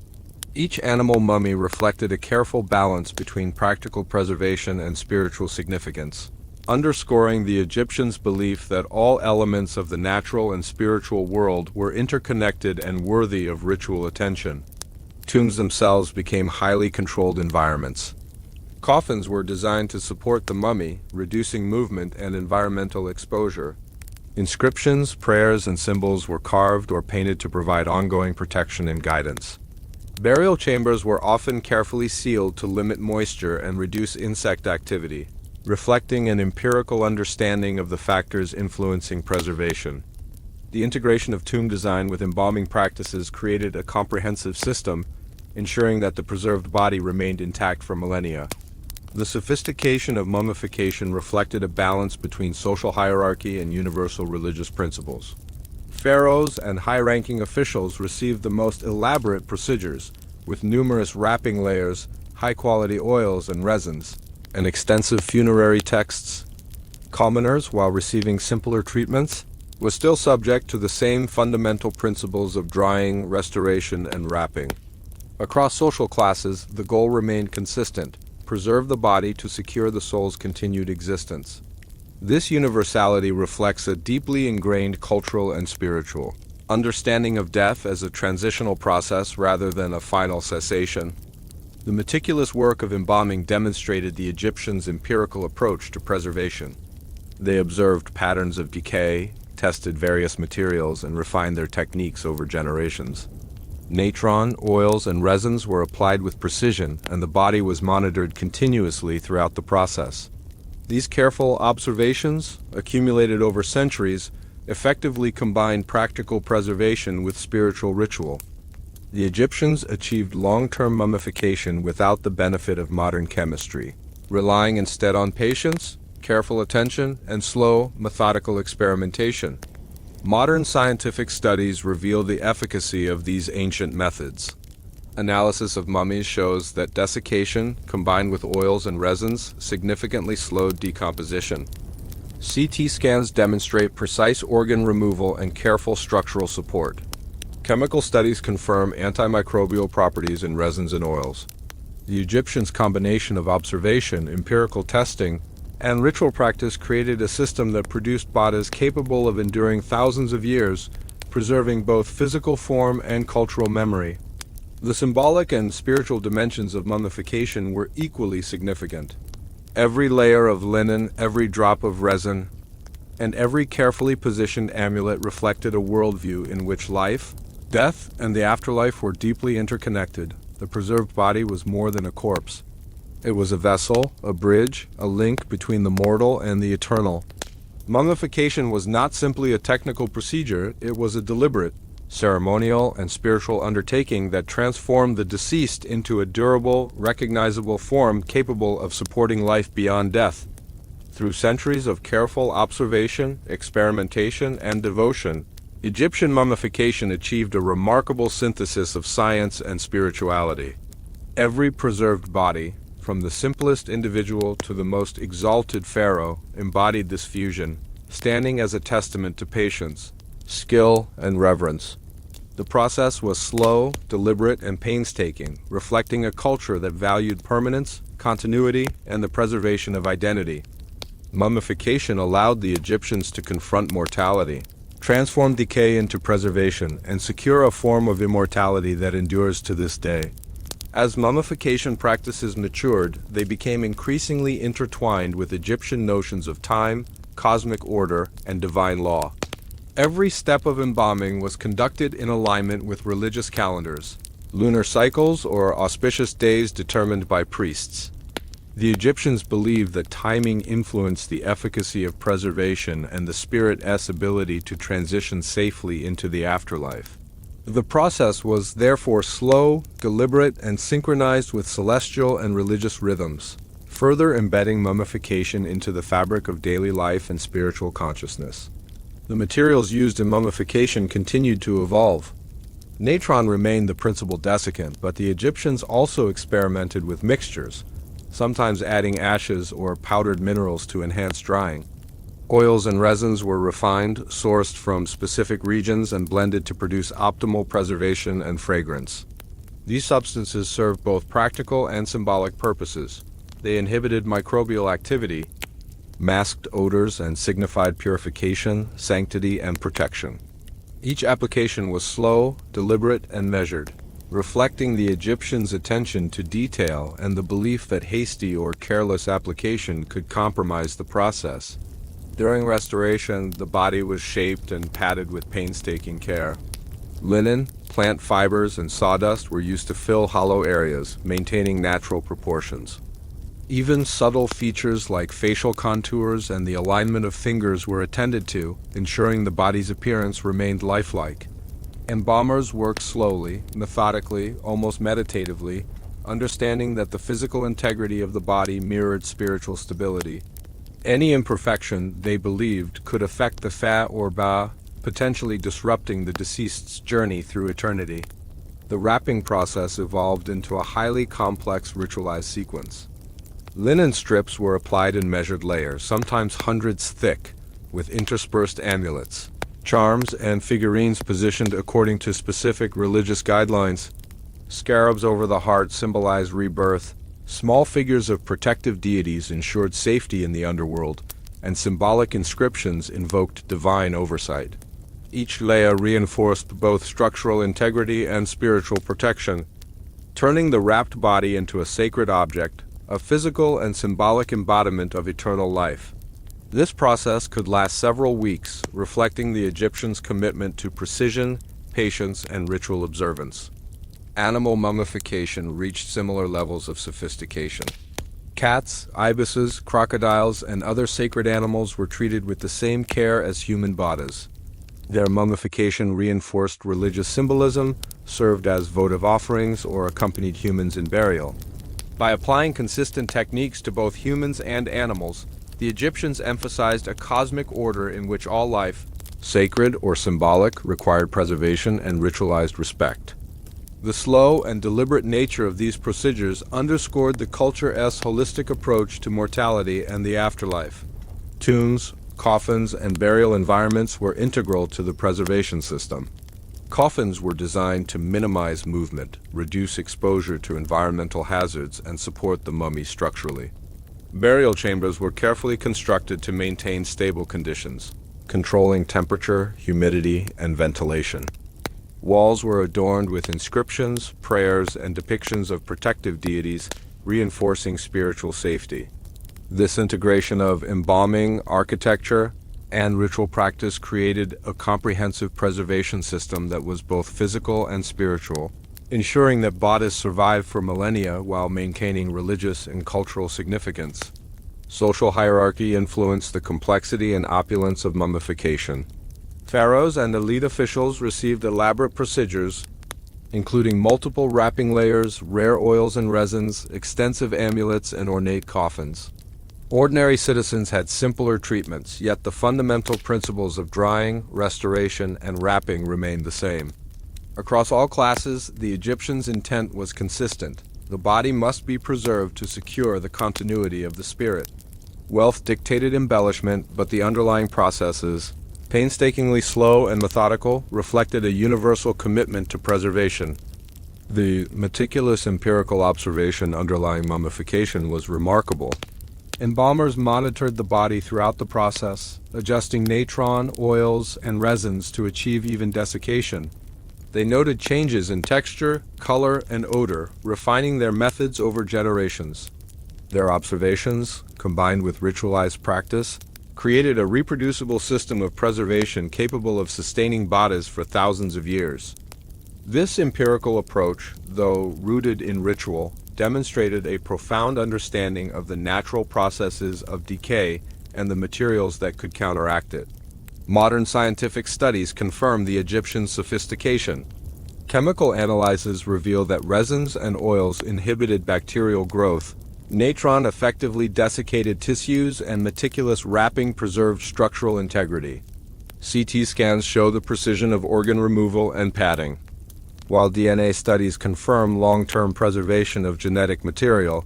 Each animal mummy reflected a careful balance between practical preservation and spiritual significance, underscoring the Egyptians' belief that all elements of the natural and spiritual world were interconnected and worthy of ritual attention. Tombs themselves became highly controlled environments. Coffins were designed to support the mummy, reducing movement and environmental exposure. Inscriptions, prayers, and symbols were carved or painted to provide ongoing protection and guidance. Burial chambers were often carefully sealed to limit moisture and reduce insect activity, reflecting an empirical understanding of the factors influencing preservation. The integration of tomb design with embalming practices created a comprehensive system, ensuring that the preserved body remained intact for millennia. The sophistication of mummification reflected a balance between social hierarchy and universal religious principles. Pharaohs and high-ranking officials received the most elaborate procedures, with numerous wrapping layers, high-quality oils and resins, and extensive funerary texts. Commoners, while receiving simpler treatments, were still subject to the same fundamental principles of drying, restoration, and wrapping. Across social classes, the goal remained consistent: preserve the body to secure the soul's continued existence. This universality reflects a deeply ingrained cultural and spiritual understanding of death as a transitional process rather than a final cessation. The meticulous work of embalming demonstrated the Egyptians' empirical approach to preservation. They observed patterns of decay, tested various materials, and refined their techniques over generations. Natron, oils, and resins were applied with precision, and the body was monitored continuously throughout the process. These careful observations, accumulated over centuries, effectively combined practical preservation with spiritual ritual. The Egyptians achieved long-term mummification without the benefit of modern chemistry, relying instead on patience, careful attention, and slow, methodical experimentation. Modern scientific studies reveal the efficacy of these ancient methods. Analysis of mummies shows that desiccation, combined with oils and resins, significantly slowed decomposition. CT scans demonstrate precise organ removal and careful structural support. Chemical studies confirm antimicrobial properties in resins and oils. The Egyptians' combination of observation, empirical testing, and ritual practice created a system that produced bodies capable of enduring thousands of years, preserving both physical form and cultural memory. The symbolic and spiritual dimensions of mummification were equally significant. Every layer of linen, every drop of resin, and every carefully positioned amulet reflected a worldview in which life, death, and the afterlife were deeply interconnected. The preserved body was more than a corpse. It was a vessel, a bridge, a link between the mortal and the eternal. Mummification was not simply a technical procedure, it was a deliberate, ceremonial, and spiritual undertaking that transformed the deceased into a durable, recognizable form capable of supporting life beyond death. Through centuries of careful observation, experimentation, and devotion, Egyptian mummification achieved a remarkable synthesis of science and spirituality. Every preserved body, from the simplest individual to the most exalted pharaoh, embodied this fusion, standing as a testament to patience, skill, and reverence. The process was slow, deliberate, and painstaking, reflecting a culture that valued permanence, continuity, and the preservation of identity. Mummification allowed the Egyptians to confront mortality, transform decay into preservation, and secure a form of immortality that endures to this day. As mummification practices matured, they became increasingly intertwined with Egyptian notions of time, cosmic order, and divine law. Every step of embalming was conducted in alignment with religious calendars, lunar cycles, or auspicious days determined by priests. The Egyptians believed that timing influenced the efficacy of preservation and the spirit's ability to transition safely into the afterlife. The process was therefore slow, deliberate, and synchronized with celestial and religious rhythms, further embedding mummification into the fabric of daily life and spiritual consciousness. The materials used in mummification continued to evolve. Natron remained the principal desiccant, but the Egyptians also experimented with mixtures, sometimes adding ashes or powdered minerals to enhance drying. Oils and resins were refined, sourced from specific regions, and blended to produce optimal preservation and fragrance. These substances served both practical and symbolic purposes. They inhibited microbial activity, masked odors, and signified purification, sanctity, and protection. Each application was slow, deliberate, and measured, reflecting the Egyptians' attention to detail and the belief that hasty or careless application could compromise the process. During restoration, the body was shaped and padded with painstaking care. Linen, plant fibers, and sawdust were used to fill hollow areas, maintaining natural proportions. Even subtle features like facial contours and the alignment of fingers were attended to, ensuring the body's appearance remained lifelike. Embalmers worked slowly, methodically, almost meditatively, understanding that the physical integrity of the body mirrored spiritual stability. Any imperfection, they believed, could affect the fa or ba, potentially disrupting the deceased's journey through eternity. The wrapping process evolved into a highly complex ritualized sequence. Linen strips were applied in measured layers, sometimes hundreds thick, with interspersed amulets, charms, and figurines positioned according to specific religious guidelines. Scarabs over the heart symbolized rebirth. Small figures of protective deities ensured safety in the underworld, and symbolic inscriptions invoked divine oversight. Each layer reinforced both structural integrity and spiritual protection, turning the wrapped body into a sacred object, a physical and symbolic embodiment of eternal life. This process could last several weeks, reflecting the Egyptians' commitment to precision, patience, and ritual observance. Animal mummification reached similar levels of sophistication. Cats, ibises, crocodiles, and other sacred animals were treated with the same care as human bodies. Their mummification reinforced religious symbolism, served as votive offerings, or accompanied humans in burial. By applying consistent techniques to both humans and animals, the Egyptians emphasized a cosmic order in which all life, sacred or symbolic, required preservation and ritualized respect. The slow and deliberate nature of these procedures underscored the culture's holistic approach to mortality and the afterlife. Tombs, coffins, and burial environments were integral to the preservation system. Coffins were designed to minimize movement, reduce exposure to environmental hazards, and support the mummy structurally. Burial chambers were carefully constructed to maintain stable conditions, controlling temperature, humidity, and ventilation. Walls were adorned with inscriptions, prayers, and depictions of protective deities, reinforcing spiritual safety. This integration of embalming, architecture, and ritual practice created a comprehensive preservation system that was both physical and spiritual, ensuring that bodies survived for millennia while maintaining religious and cultural significance. Social hierarchy influenced the complexity and opulence of mummification. Pharaohs and elite officials received elaborate procedures, including multiple wrapping layers, rare oils and resins, extensive amulets, and ornate coffins. Ordinary citizens had simpler treatments, yet the fundamental principles of drying, restoration, and wrapping remained the same. Across all classes, the Egyptians' intent was consistent. The body must be preserved to secure the continuity of the spirit. Wealth dictated embellishment, but the underlying processes, painstakingly slow and methodical, reflected a universal commitment to preservation. The meticulous empirical observation underlying mummification was remarkable. Embalmers monitored the body throughout the process, adjusting natron, oils, and resins to achieve even desiccation. They noted changes in texture, color, and odor, refining their methods over generations. Their observations, combined with ritualized practice, created a reproducible system of preservation capable of sustaining bodies for thousands of years. This empirical approach, though rooted in ritual, demonstrated a profound understanding of the natural processes of decay and the materials that could counteract it. Modern scientific studies confirm the Egyptians' sophistication. Chemical analyses reveal that resins and oils inhibited bacterial growth, natron effectively desiccated tissues, and meticulous wrapping preserved structural integrity. CT scans show the precision of organ removal and padding. While DNA studies confirm long-term preservation of genetic material,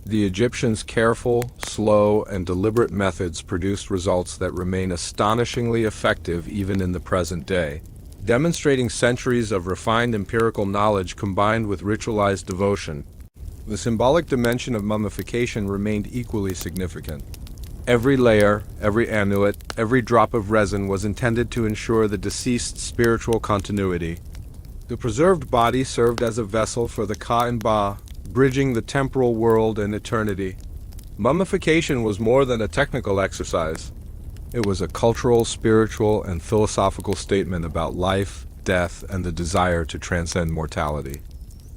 the Egyptians' careful, slow, and deliberate methods produced results that remain astonishingly effective even in the present day, demonstrating centuries of refined empirical knowledge combined with ritualized devotion. The symbolic dimension of mummification remained equally significant. Every layer, every amulet, every drop of resin was intended to ensure the deceased's spiritual continuity. The preserved body served as a vessel for the Ka and Ba, bridging the temporal world and eternity. Mummification was more than a technical exercise. It was a cultural, spiritual, and philosophical statement about life, death, and the desire to transcend mortality.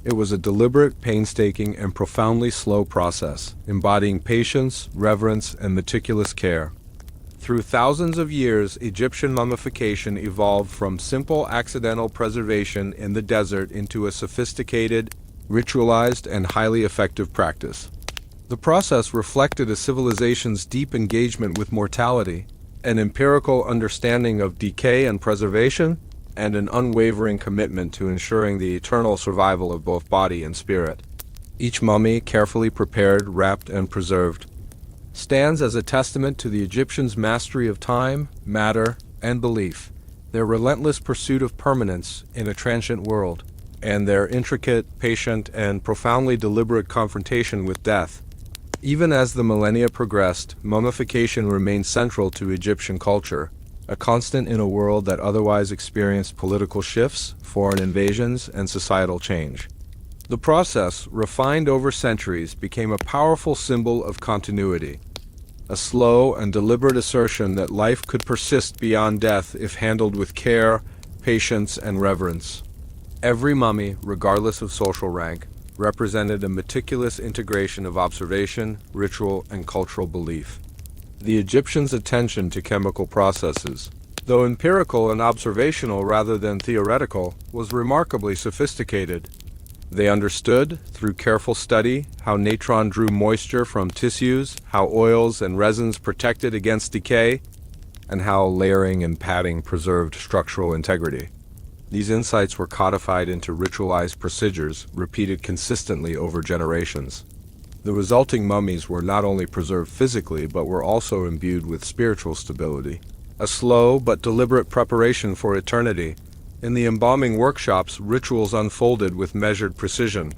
It was a deliberate, painstaking, and profoundly slow process, embodying patience, reverence, and meticulous care. Through thousands of years, Egyptian mummification evolved from simple accidental preservation in the desert into a sophisticated, ritualized, and highly effective practice. The process reflected a civilization's deep engagement with mortality, an empirical understanding of decay and preservation, and an unwavering commitment to ensuring the eternal survival of both body and spirit. Each mummy, carefully prepared, wrapped, and preserved, stands as a testament to the Egyptians' mastery of time, matter, and belief, their relentless pursuit of permanence in a transient world, and their intricate, patient, and profoundly deliberate confrontation with death. Even as the millennia progressed, mummification remained central to Egyptian culture, a constant in a world that otherwise experienced political shifts, foreign invasions, and societal change. The process, refined over centuries, became a powerful symbol of continuity, a slow and deliberate assertion that life could persist beyond death if handled with care, patience, and reverence. Every mummy, regardless of social rank, represented a meticulous integration of observation, ritual, and cultural belief. The Egyptians' attention to chemical processes, though empirical and observational rather than theoretical, was remarkably sophisticated. They understood, through careful study, how natron drew moisture from tissues, how oils and resins protected against decay, and how layering and padding preserved structural integrity. These insights were codified into ritualized procedures, repeated consistently over generations. The resulting mummies were not only preserved physically, but were also imbued with spiritual stability. A slow but deliberate preparation for eternity. In the embalming workshops, rituals unfolded with measured precision.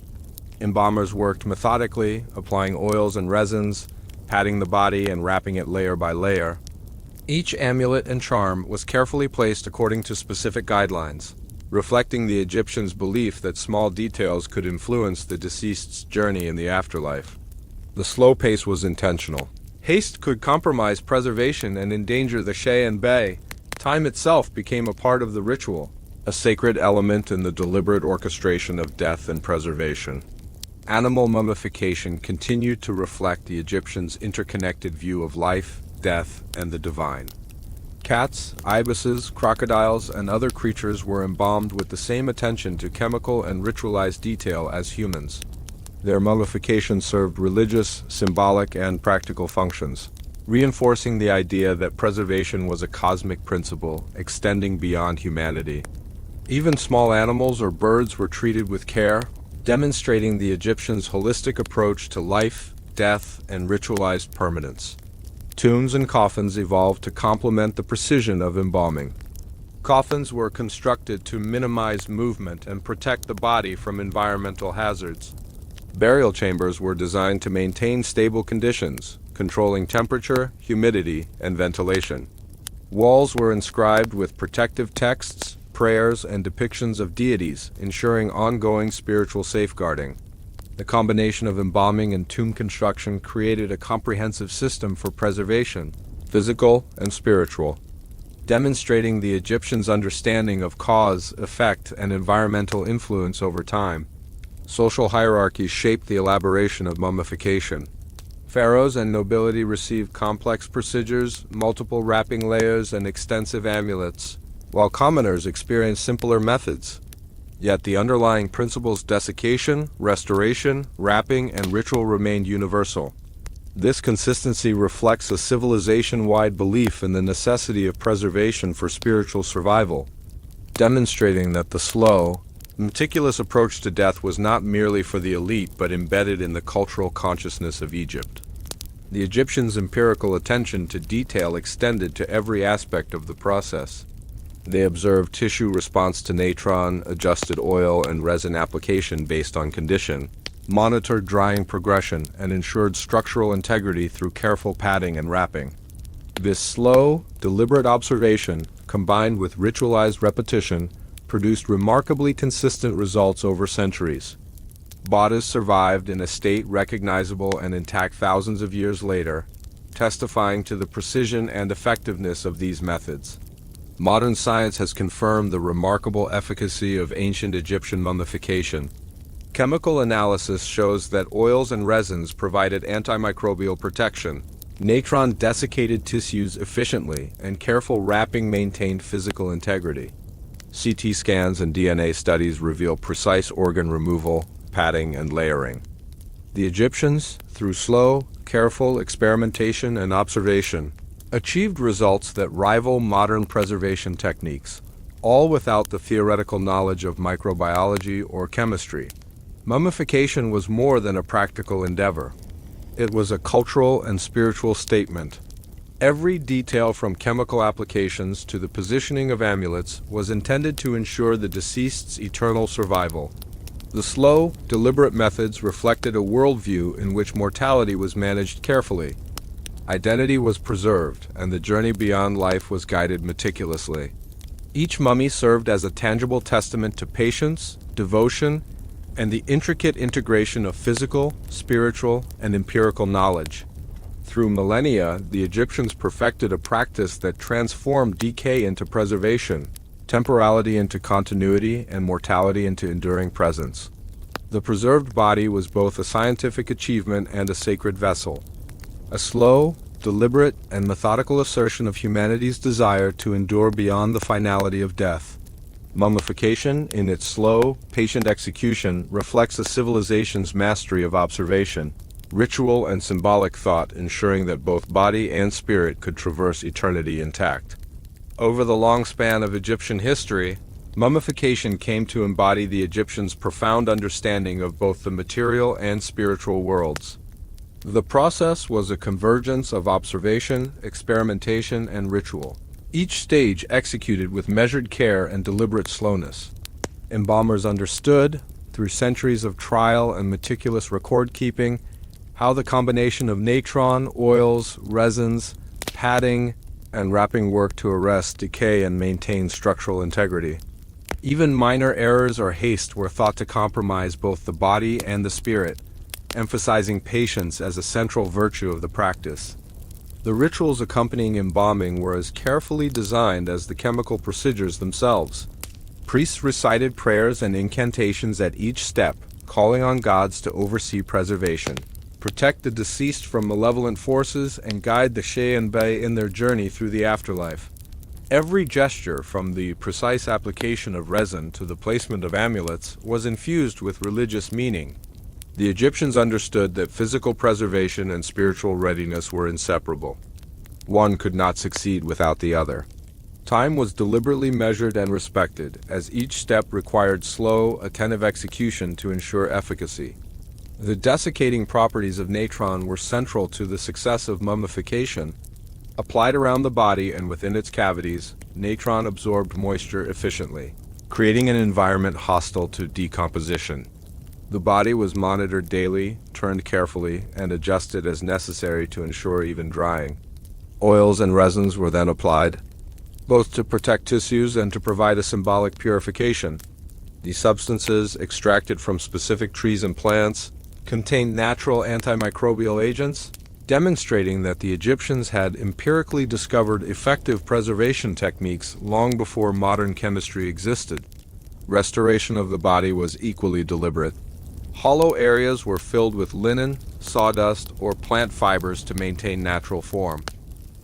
Embalmers worked methodically, applying oils and resins, patting the body and wrapping it layer by layer. Each amulet and charm was carefully placed according to specific guidelines, reflecting the Egyptians' belief that small details could influence the deceased's journey in the afterlife. The slow pace was intentional. Haste could compromise preservation and endanger the Sheh and Bey. Time itself became a part of the ritual, a sacred element in the deliberate orchestration of death and preservation. Animal mummification continued to reflect the Egyptians' interconnected view of life, death, and the divine. Cats, ibises, crocodiles, and other creatures were embalmed with the same attention to chemical and ritualized detail as humans. Their mummification served religious, symbolic, and practical functions, reinforcing the idea that preservation was a cosmic principle extending beyond humanity. Even small animals or birds were treated with care, demonstrating the Egyptians' holistic approach to life, death, and ritualized permanence. Tombs and coffins evolved to complement the precision of embalming. Coffins were constructed to minimize movement and protect the body from environmental hazards. Burial chambers were designed to maintain stable conditions, controlling temperature, humidity, and ventilation. Walls were inscribed with protective texts, prayers, and depictions of deities, ensuring ongoing spiritual safeguarding. The combination of embalming and tomb construction created a comprehensive system for preservation, physical and spiritual, demonstrating the Egyptians' understanding of cause, effect, and environmental influence over time. Social hierarchies shaped the elaboration of mummification. Pharaohs and nobility received complex procedures, multiple wrapping layers, and extensive amulets, while commoners experienced simpler methods. Yet the underlying principles desiccation, restoration, wrapping, and ritual remained universal. This consistency reflects a civilization-wide belief in the necessity of preservation for spiritual survival, demonstrating that the slow, meticulous approach to death was not merely for the elite but embedded in the cultural consciousness of Egypt. The Egyptians' empirical attention to detail extended to every aspect of the process. They observed tissue response to natron, adjusted oil and resin application based on condition, monitored drying progression, and ensured structural integrity through careful padding and wrapping. This slow, deliberate observation, combined with ritualized repetition, produced remarkably consistent results over centuries. Bodies survived in a state recognizable and intact thousands of years later, testifying to the precision and effectiveness of these methods. Modern science has confirmed the remarkable efficacy of ancient Egyptian mummification. Chemical analysis shows that oils and resins provided antimicrobial protection. Natron desiccated tissues efficiently, and careful wrapping maintained physical integrity. CT scans and DNA studies reveal precise organ removal, padding, and layering. The Egyptians, through slow, careful experimentation and observation, achieved results that rival modern preservation techniques, all without the theoretical knowledge of microbiology or chemistry. Mummification was more than a practical endeavor. It was a cultural and spiritual statement. Every detail from chemical applications to the positioning of amulets was intended to ensure the deceased's eternal survival. The slow, deliberate methods reflected a worldview in which mortality was managed carefully. Identity was preserved, and the journey beyond life was guided meticulously. Each mummy served as a tangible testament to patience, devotion, and the intricate integration of physical, spiritual, and empirical knowledge. Through millennia, the Egyptians perfected a practice that transformed decay into preservation, temporality into continuity, and mortality into enduring presence. The preserved body was both a scientific achievement and a sacred vessel, a slow, deliberate, and methodical assertion of humanity's desire to endure beyond the finality of death. Mummification, in its slow, patient execution, reflects a civilization's mastery of observation, ritual, and symbolic thought, ensuring that both body and spirit could traverse eternity intact. Over the long span of Egyptian history, mummification came to embody the Egyptians' profound understanding of both the material and spiritual worlds. The process was a convergence of observation, experimentation, and ritual, each stage executed with measured care and deliberate slowness. Embalmers understood, through centuries of trial and meticulous record-keeping, how the combination of natron, oils, resins, padding, and wrapping worked to arrest decay and maintain structural integrity. Even minor errors or haste were thought to compromise both the body and the spirit, emphasizing patience as a central virtue of the practice. The rituals accompanying embalming were as carefully designed as the chemical procedures themselves. Priests recited prayers and incantations at each step, calling on gods to oversee preservation, protect the deceased from malevolent forces, and guide the She'en-bei in their journey through the afterlife. Every gesture, from the precise application of resin to the placement of amulets, was infused with religious meaning. The Egyptians understood that physical preservation and spiritual readiness were inseparable. One could not succeed without the other. Time was deliberately measured and respected, as each step required slow, attentive execution to ensure efficacy. The desiccating properties of natron were central to the success of mummification. Applied around the body and within its cavities, natron absorbed moisture efficiently, creating an environment hostile to decomposition. The body was monitored daily, turned carefully, and adjusted as necessary to ensure even drying. Oils and resins were then applied, both to protect tissues and to provide a symbolic purification. These substances, extracted from specific trees and plants, contained natural antimicrobial agents, demonstrating that the Egyptians had empirically discovered effective preservation techniques long before modern chemistry existed. Restoration of the body was equally deliberate. Hollow areas were filled with linen, sawdust, or plant fibers to maintain natural form.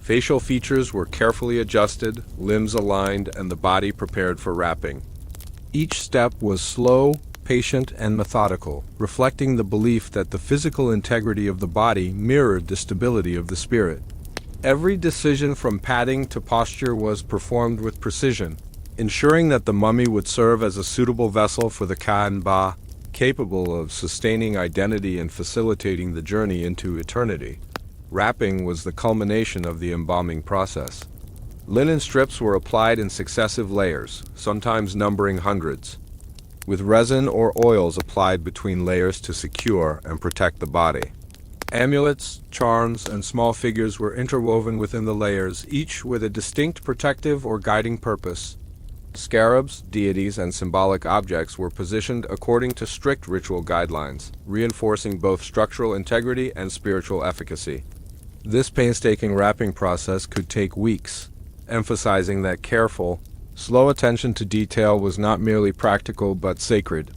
Facial features were carefully adjusted, limbs aligned, and the body prepared for wrapping. Each step was slow, patient, and methodical, reflecting the belief that the physical integrity of the body mirrored the stability of the spirit. Every decision from padding to posture was performed with precision, ensuring that the mummy would serve as a suitable vessel for the Ka-en-ba, capable of sustaining identity and facilitating the journey into eternity. Wrapping was the culmination of the embalming process. Linen strips were applied in successive layers, sometimes numbering hundreds, with resin or oils applied between layers to secure and protect the body. Amulets, charms, and small figures were interwoven within the layers, each with a distinct protective or guiding purpose. Scarabs, deities, and symbolic objects were positioned according to strict ritual guidelines, reinforcing both structural integrity and spiritual efficacy. This painstaking wrapping process could take weeks, emphasizing that careful, slow attention to detail was not merely practical but sacred.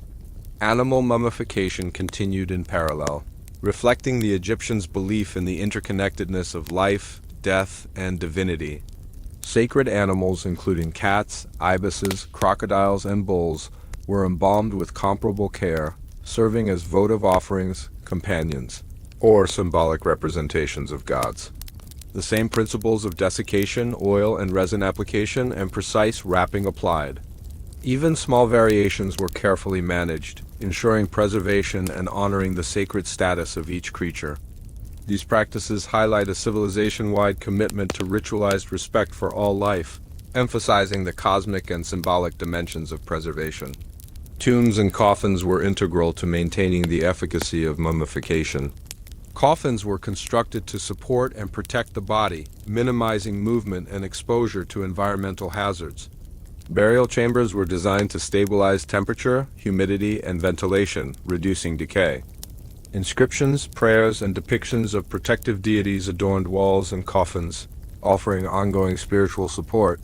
Animal mummification continued in parallel, reflecting the Egyptians' belief in the interconnectedness of life, death, and divinity. Sacred animals, including cats, ibises, crocodiles, and bulls, were embalmed with comparable care, serving as votive offerings, companions, or symbolic representations of gods. The same principles of desiccation, oil and resin application, and precise wrapping applied. Even small variations were carefully managed, ensuring preservation and honoring the sacred status of each creature. These practices highlight a civilization-wide commitment to ritualized respect for all life, emphasizing the cosmic and symbolic dimensions of preservation. Tombs and coffins were integral to maintaining the efficacy of mummification. Coffins were constructed to support and protect the body, minimizing movement and exposure to environmental hazards. Burial chambers were designed to stabilize temperature, humidity, and ventilation, reducing decay. Inscriptions, prayers, and depictions of protective deities adorned walls and coffins, offering ongoing spiritual support.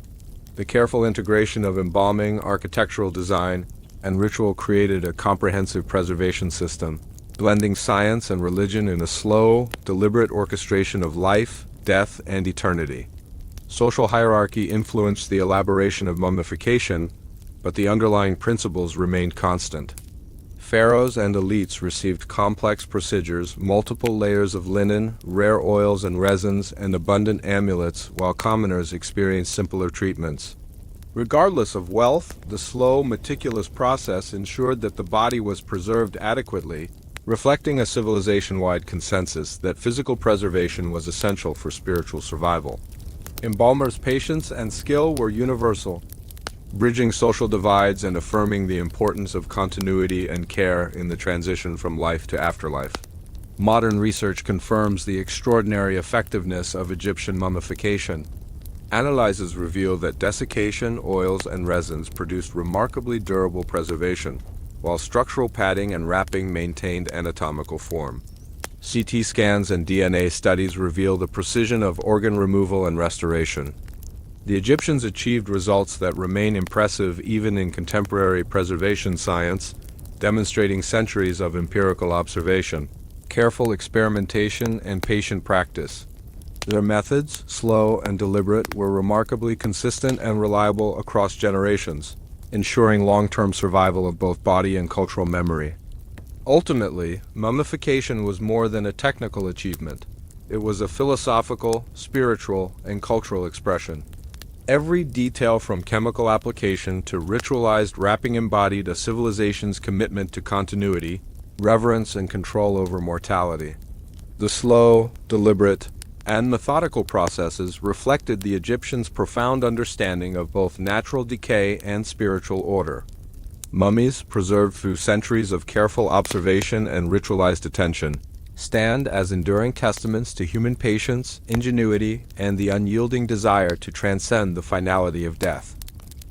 The careful integration of embalming, architectural design, and ritual created a comprehensive preservation system, blending science and religion in a slow, deliberate orchestration of life, death, and eternity. Social hierarchy influenced the elaboration of mummification, but the underlying principles remained constant. Pharaohs and elites received complex procedures, multiple layers of linen, rare oils and resins, and abundant amulets, while commoners experienced simpler treatments. Regardless of wealth, the slow, meticulous process ensured that the body was preserved adequately, reflecting a civilization-wide consensus that physical preservation was essential for spiritual survival. Embalmers' patience and skill were universal, bridging social divides and affirming the importance of continuity and care in the transition from life to afterlife. Modern research confirms the extraordinary effectiveness of Egyptian mummification. Analyses reveal that desiccation, oils, and resins produced remarkably durable preservation, while structural padding and wrapping maintained anatomical form. CT scans and DNA studies reveal the precision of organ removal and restoration. The Egyptians achieved results that remain impressive even in contemporary preservation science, demonstrating centuries of empirical observation, careful experimentation, and patient practice. Their methods, slow and deliberate, were remarkably consistent and reliable across generations, ensuring long-term survival of both body and cultural memory. Ultimately, mummification was more than a technical achievement. It was a philosophical, spiritual, and cultural expression. Every detail from chemical application to ritualized wrapping embodied a civilization's commitment to continuity, reverence, and control over mortality. The slow, deliberate, and methodical processes reflected the Egyptians' profound understanding of both natural decay and spiritual order. Mummies, preserved through centuries of careful observation and ritualized attention, stand as enduring testaments to human patience, ingenuity, and the unyielding desire to transcend the finality of death.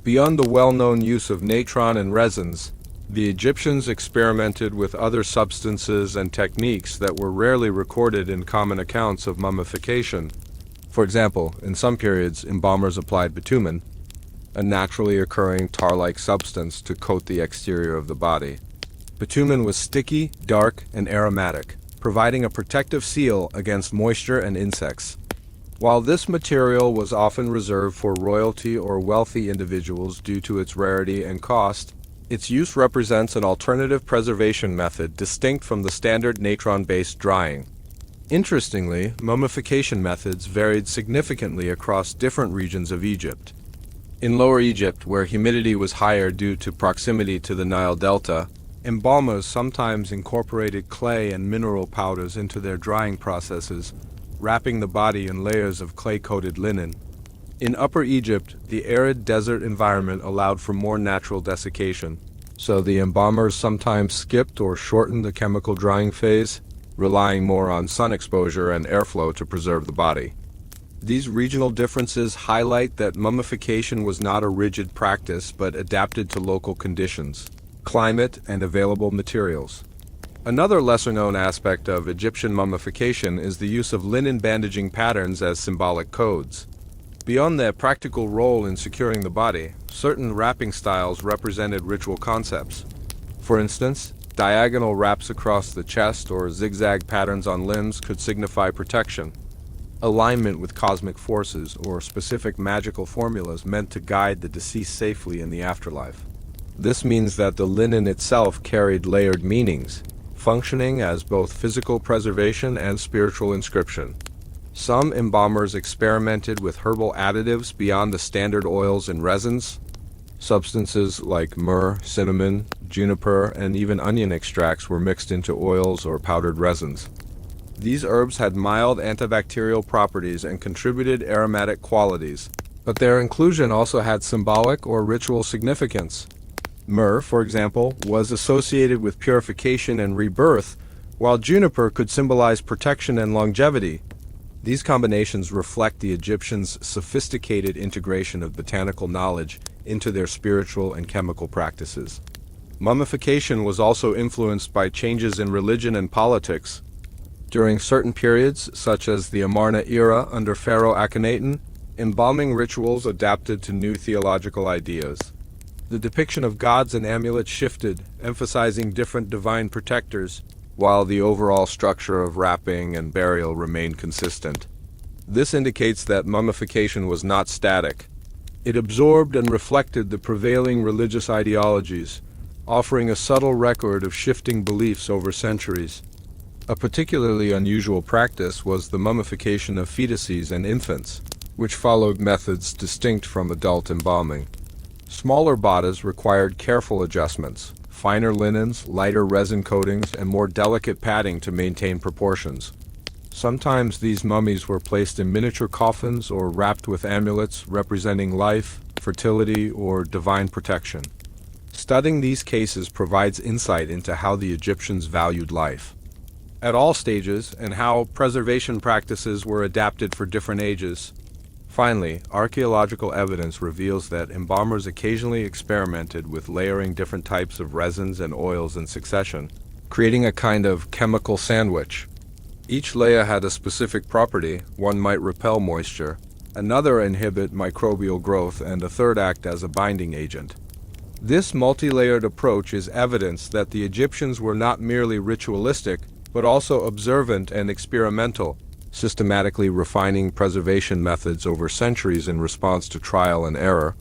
Beyond the well-known use of natron and resins, the Egyptians experimented with other substances and techniques that were rarely recorded in common accounts of mummification. For example, in some periods, embalmers applied bitumen, a naturally occurring tar-like substance, to coat the exterior of the body. Bitumen was sticky, dark, and aromatic, providing a protective seal against moisture and insects. While this material was often reserved for royalty or wealthy individuals due to its rarity and cost, its use represents an alternative preservation method distinct from the standard natron-based drying. Interestingly, mummification methods varied significantly across different regions of Egypt. In Lower Egypt, where humidity was higher due to proximity to the Nile Delta, embalmers sometimes incorporated clay and mineral powders into their drying processes, wrapping the body in layers of clay-coated linen. In Upper Egypt, the arid desert environment allowed for more natural desiccation, so the embalmers sometimes skipped or shortened the chemical drying phase, relying more on sun exposure and airflow to preserve the body. These regional differences highlight that mummification was not a rigid practice but adapted to local conditions, climate, and available materials. Another lesser-known aspect of Egyptian mummification is the use of linen bandaging patterns as symbolic codes. Beyond their practical role in securing the body, certain wrapping styles represented ritual concepts. For instance, diagonal wraps across the chest or zigzag patterns on limbs could signify protection. Alignment with cosmic forces or specific magical formulas meant to guide the deceased safely in the afterlife. This means that the linen itself carried layered meanings, functioning as both physical preservation and spiritual inscription. Some embalmers experimented with herbal additives beyond the standard oils and resins. Substances like myrrh, cinnamon, juniper, and even onion extracts were mixed into oils or powdered resins. These herbs had mild antibacterial properties and contributed aromatic qualities, but their inclusion also had symbolic or ritual significance. Myrrh, for example, was associated with purification and rebirth, while juniper could symbolize protection and longevity. These combinations reflect the Egyptians' sophisticated integration of botanical knowledge into their spiritual and chemical practices. Mummification was also influenced by changes in religion and politics. During certain periods, such as the Amarna era under Pharaoh Akhenaten, embalming rituals adapted to new theological ideas. The depiction of gods and amulets shifted, emphasizing different divine protectors, while the overall structure of wrapping and burial remained consistent. This indicates that mummification was not static. It absorbed and reflected the prevailing religious ideologies, offering a subtle record of shifting beliefs over centuries. A particularly unusual practice was the mummification of fetuses and infants, which followed methods distinct from adult embalming. Smaller bodies required careful adjustments, finer linens, lighter resin coatings, and more delicate padding to maintain proportions. Sometimes these mummies were placed in miniature coffins or wrapped with amulets representing life, fertility, or divine protection. Studying these cases provides insight into how the Egyptians valued life at all stages and how preservation practices were adapted for different ages. Finally, archaeological evidence reveals that embalmers occasionally experimented with layering different types of resins and oils in succession, creating a kind of chemical sandwich. Each layer had a specific property. One might repel moisture, another inhibit microbial growth, and a third act as a binding agent. This multi-layered approach is evidence that the Egyptians were not merely ritualistic, but also observant and experimental, systematically refining preservation methods over centuries in response to trial and error.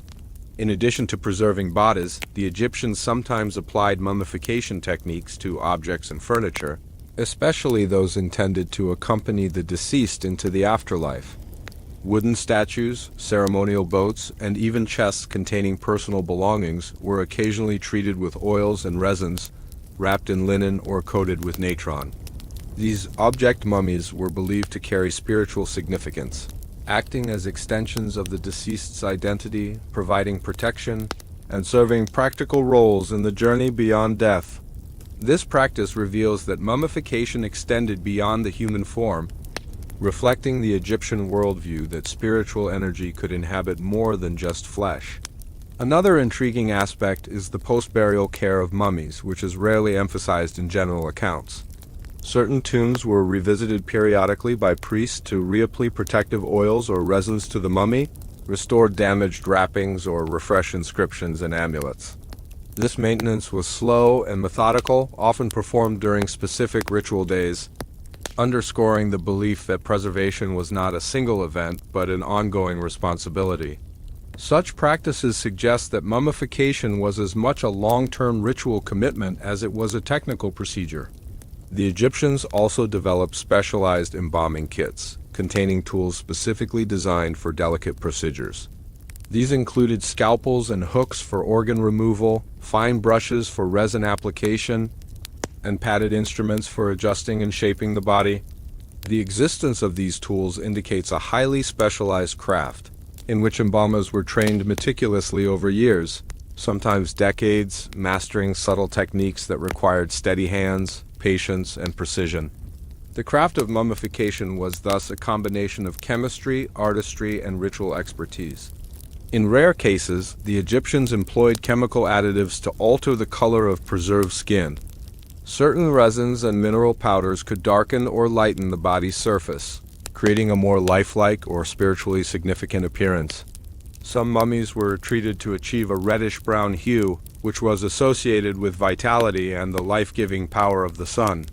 In addition to preserving bodies, the Egyptians sometimes applied mummification techniques to objects and furniture, especially those intended to accompany the deceased into the afterlife. Wooden statues, ceremonial boats, and even chests containing personal belongings were occasionally treated with oils and resins, wrapped in linen or coated with natron. These object mummies were believed to carry spiritual significance, acting as extensions of the deceased's identity, providing protection, and serving practical roles in the journey beyond death. This practice reveals that mummification extended beyond the human form, reflecting the Egyptian worldview that spiritual energy could inhabit more than just flesh. Another intriguing aspect is the post-burial care of mummies, which is rarely emphasized in general accounts. Certain tombs were revisited periodically by priests to reapply protective oils or resins to the mummy, restore damaged wrappings, or refresh inscriptions and amulets. This maintenance was slow and methodical, often performed during specific ritual days, underscoring the belief that preservation was not a single event but an ongoing responsibility. Such practices suggest that mummification was as much a long-term ritual commitment as it was a technical procedure. The Egyptians also developed specialized embalming kits, containing tools specifically designed for delicate procedures. These included scalpels and hooks for organ removal, fine brushes for resin application, and padded instruments for adjusting and shaping the body. The existence of these tools indicates a highly specialized craft, in which embalmers were trained meticulously over years, sometimes decades, mastering subtle techniques that required steady hands, patience, and precision. The craft of mummification was thus a combination of chemistry, artistry, and ritual expertise. In rare cases, the Egyptians employed chemical additives to alter the color of preserved skin. Certain resins and mineral powders could darken or lighten the body's surface, creating a more lifelike or spiritually significant appearance. Some mummies were treated to achieve a reddish-brown hue, which was associated with vitality and the life-giving power of the sun.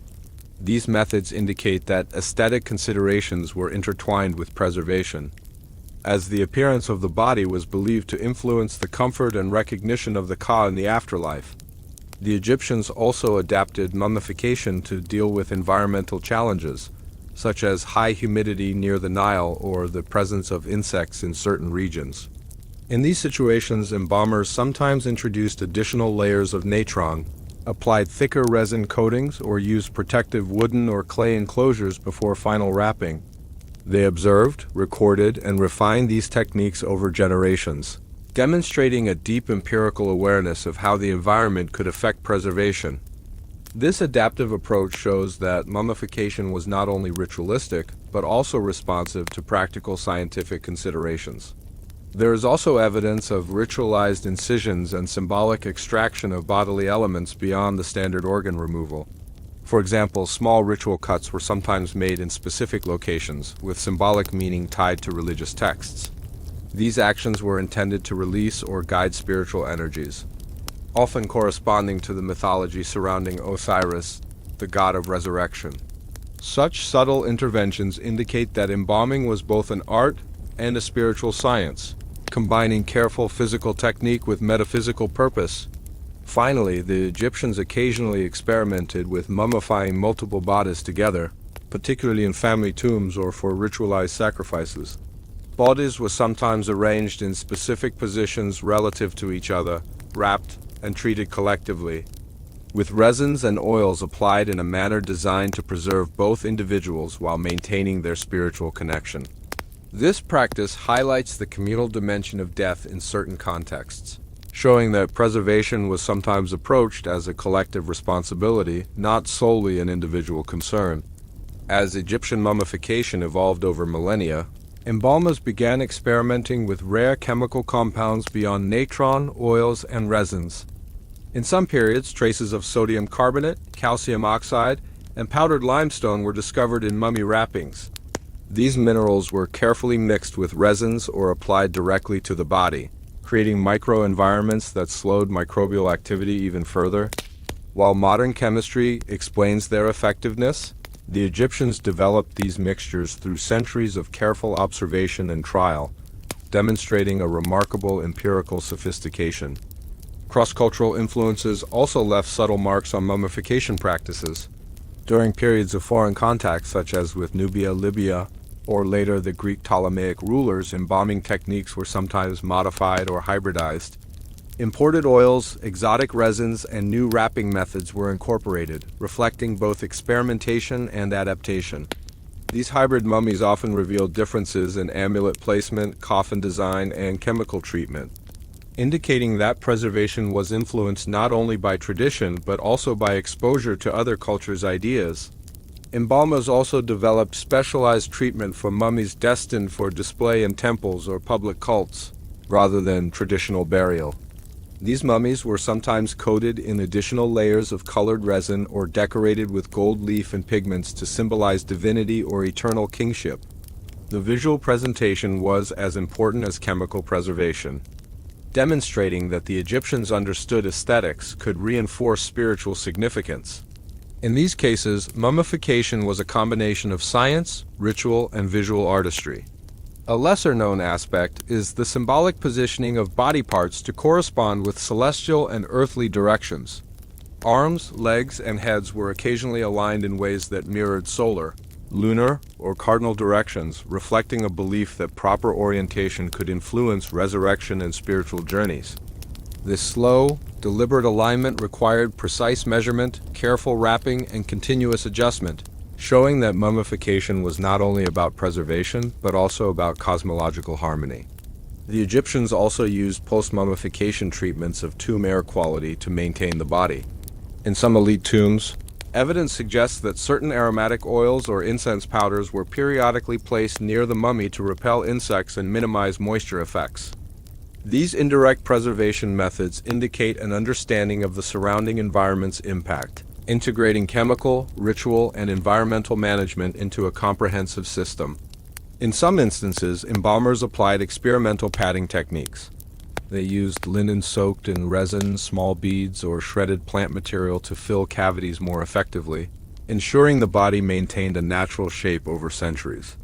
These methods indicate that aesthetic considerations were intertwined with preservation, as the appearance of the body was believed to influence the comfort and recognition of the Ka in the afterlife. The Egyptians also adapted mummification to deal with environmental challenges, such as high humidity near the Nile or the presence of insects in certain regions. In these situations, embalmers sometimes introduced additional layers of natron, applied thicker resin coatings, or used protective wooden or clay enclosures before final wrapping. They observed, recorded, and refined these techniques over generations, demonstrating a deep empirical awareness of how the environment could affect preservation. This adaptive approach shows that mummification was not only ritualistic, but also responsive to practical scientific considerations. There is also evidence of ritualized incisions and symbolic extraction of bodily elements beyond the standard organ removal. For example, small ritual cuts were sometimes made in specific locations, with symbolic meaning tied to religious texts. These actions were intended to release or guide spiritual energies, often corresponding to the mythology surrounding Osiris, the god of resurrection. Such subtle interventions indicate that embalming was both an art and a spiritual science, combining careful physical technique with metaphysical purpose. Finally, the Egyptians occasionally experimented with mummifying multiple bodies together, particularly in family tombs or for ritualized sacrifices. Bodies were sometimes arranged in specific positions relative to each other, wrapped, and treated collectively. with resins and oils applied in a manner designed to preserve both individuals while maintaining their spiritual connection. This practice highlights the communal dimension of death in certain contexts, showing that preservation was sometimes approached as a collective responsibility, not solely an individual concern. As Egyptian mummification evolved over millennia, embalmers began experimenting with rare chemical compounds beyond natron, oils, and resins. In some periods, traces of sodium carbonate, calcium oxide, and powdered limestone were discovered in mummy wrappings. These minerals were carefully mixed with resins or applied directly to the body, creating microenvironments that slowed microbial activity even further. While modern chemistry explains their effectiveness, the Egyptians developed these mixtures through centuries of careful observation and trial, demonstrating a remarkable empirical sophistication. Cross-cultural influences also left subtle marks on mummification practices. During periods of foreign contact, such as with Nubia, Libya, or later the Greek Ptolemaic rulers, embalming techniques were sometimes modified or hybridized. Imported oils, exotic resins, and new wrapping methods were incorporated, reflecting both experimentation and adaptation. These hybrid mummies often revealed differences in amulet placement, coffin design, and chemical treatment, indicating that preservation was influenced not only by tradition but also by exposure to other cultures' ideas. Embalmers also developed specialized treatment for mummies destined for display in temples or public cults, rather than traditional burial. These mummies were sometimes coated in additional layers of colored resin or decorated with gold leaf and pigments to symbolize divinity or eternal kingship. The visual presentation was as important as chemical preservation, demonstrating that the Egyptians understood aesthetics could reinforce spiritual significance. In these cases, mummification was a combination of science, ritual, and visual artistry. A lesser-known aspect is the symbolic positioning of body parts to correspond with celestial and earthly directions. Arms, legs, and heads were occasionally aligned in ways that mirrored solar, lunar, or cardinal directions, reflecting a belief that proper orientation could influence resurrection and spiritual journeys. This slow, deliberate alignment required precise measurement, careful wrapping, and continuous adjustment, showing that mummification was not only about preservation, but also about cosmological harmony. The Egyptians also used post-mummification treatments of tomb air quality to maintain the body. In some elite tombs, evidence suggests that certain aromatic oils or incense powders were periodically placed near the mummy to repel insects and minimize moisture effects. These indirect preservation methods indicate an understanding of the surrounding environment's impact, integrating chemical, ritual, and environmental management into a comprehensive system. In some instances, embalmers applied experimental padding techniques. They used linen soaked in resin, small beads, or shredded plant material to fill cavities more effectively, ensuring the body maintained a natural shape over centuries.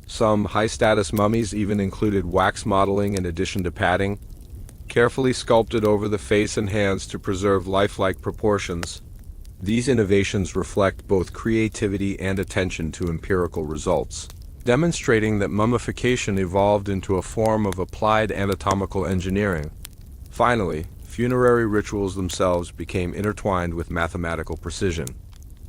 Some high-status mummies even included wax modeling in addition to padding, carefully sculpted over the face and hands to preserve lifelike proportions. These innovations reflect both creativity and attention to empirical results, demonstrating that mummification evolved into a form of applied anatomical engineering. Finally, funerary rituals themselves became intertwined with mathematical precision.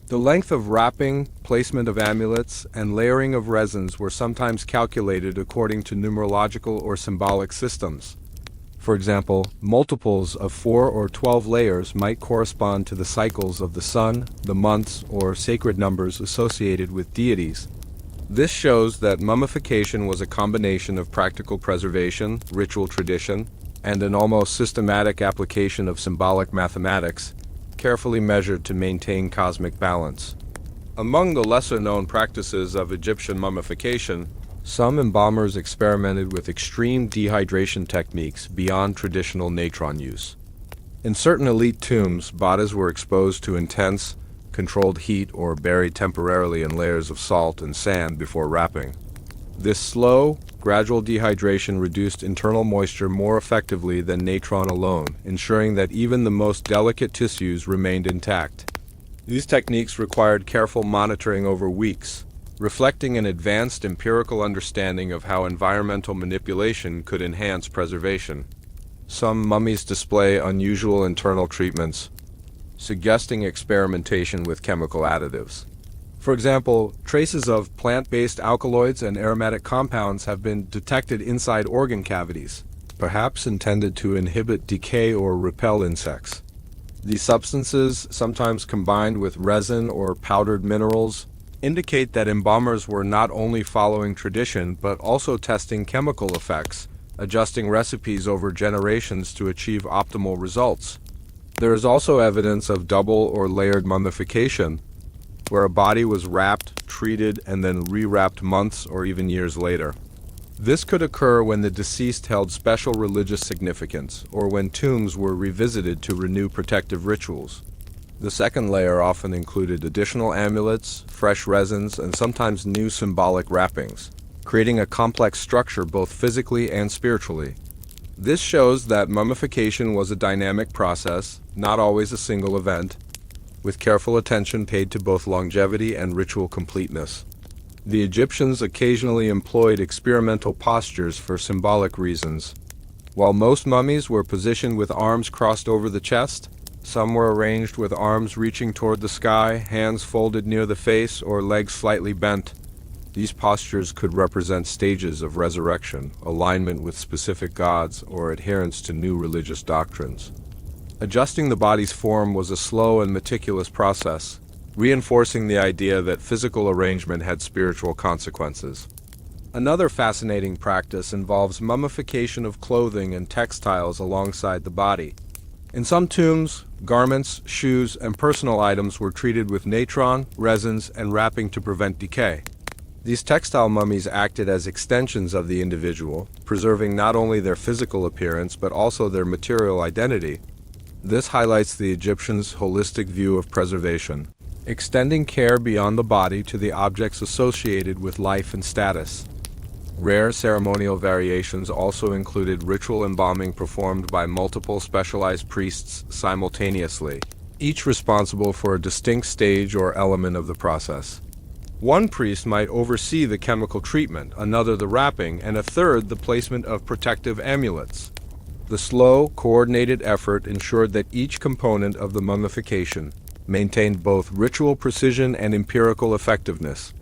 The length of wrapping, placement of amulets, and layering of resins were sometimes calculated according to numerological or symbolic systems. For example, multiples of 4 or 12 layers might correspond to the cycles of the sun, the months, or sacred numbers associated with deities. This shows that mummification was a combination of practical preservation, ritual tradition, and an almost systematic application of symbolic mathematics, carefully measured to maintain cosmic balance. Among the lesser-known practices of Egyptian mummification, some embalmers experimented with extreme dehydration techniques beyond traditional natron use. In certain elite tombs, bodies were exposed to intense, controlled heat or buried temporarily in layers of salt and sand before wrapping. This slow, gradual dehydration reduced internal moisture more effectively than natron alone, ensuring that even the most delicate tissues remained intact. These techniques required careful monitoring over weeks, reflecting an advanced empirical understanding of how environmental manipulation could enhance preservation. Some mummies display unusual internal treatments. suggesting experimentation with chemical additives. For example, traces of plant-based alkaloids and aromatic compounds have been detected inside organ cavities, perhaps intended to inhibit decay or repel insects. These substances, sometimes combined with resin or powdered minerals, indicate that embalmers were not only following tradition but also testing chemical effects, adjusting recipes over generations to achieve optimal results. There is also evidence of double or layered mummification, where a body was wrapped, treated, and then rewrapped months or even years later. This could occur when the deceased held special religious significance or when tombs were revisited to renew protective rituals. The second layer often included additional amulets, fresh resins, and sometimes new symbolic wrappings, creating a complex structure both physically and spiritually. This shows that mummification was a dynamic process, not always a single event, with careful attention paid to both longevity and ritual completeness. The Egyptians occasionally employed experimental postures for symbolic reasons. While most mummies were positioned with arms crossed over the chest, some were arranged with arms reaching toward the sky, hands folded near the face, or legs slightly bent. These postures could represent stages of resurrection, alignment with specific gods, or adherence to new religious doctrines. Adjusting the body's form was a slow and meticulous process, reinforcing the idea that physical arrangement had spiritual consequences. Another fascinating practice involves mummification of clothing and textiles alongside the body. In some tombs, garments, shoes, and personal items were treated with natron, resins, and wrapping to prevent decay. These textile mummies acted as extensions of the individual, preserving not only their physical appearance but also their material identity. This highlights the Egyptians' holistic view of preservation, extending care beyond the body to the objects associated with life and status. Rare ceremonial variations also included ritual embalming performed by multiple specialized priests simultaneously, each responsible for a distinct stage or element of the process. One priest might oversee the chemical treatment, another the wrapping, and a third the placement of protective amulets. The slow, coordinated effort ensured that each component of the mummification maintained both ritual precision and empirical effectiveness.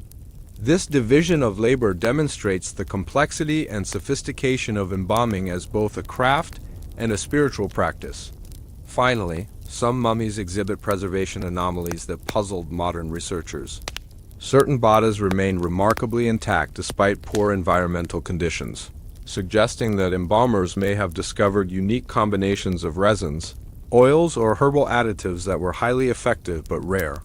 This division of labor demonstrates the complexity and sophistication of embalming as both a craft and a spiritual practice. Finally, some mummies exhibit preservation anomalies that puzzled modern researchers. Certain bodies remain remarkably intact despite poor environmental conditions, suggesting that embalmers may have discovered unique combinations of resins, oils, or herbal additives that were highly effective but rare.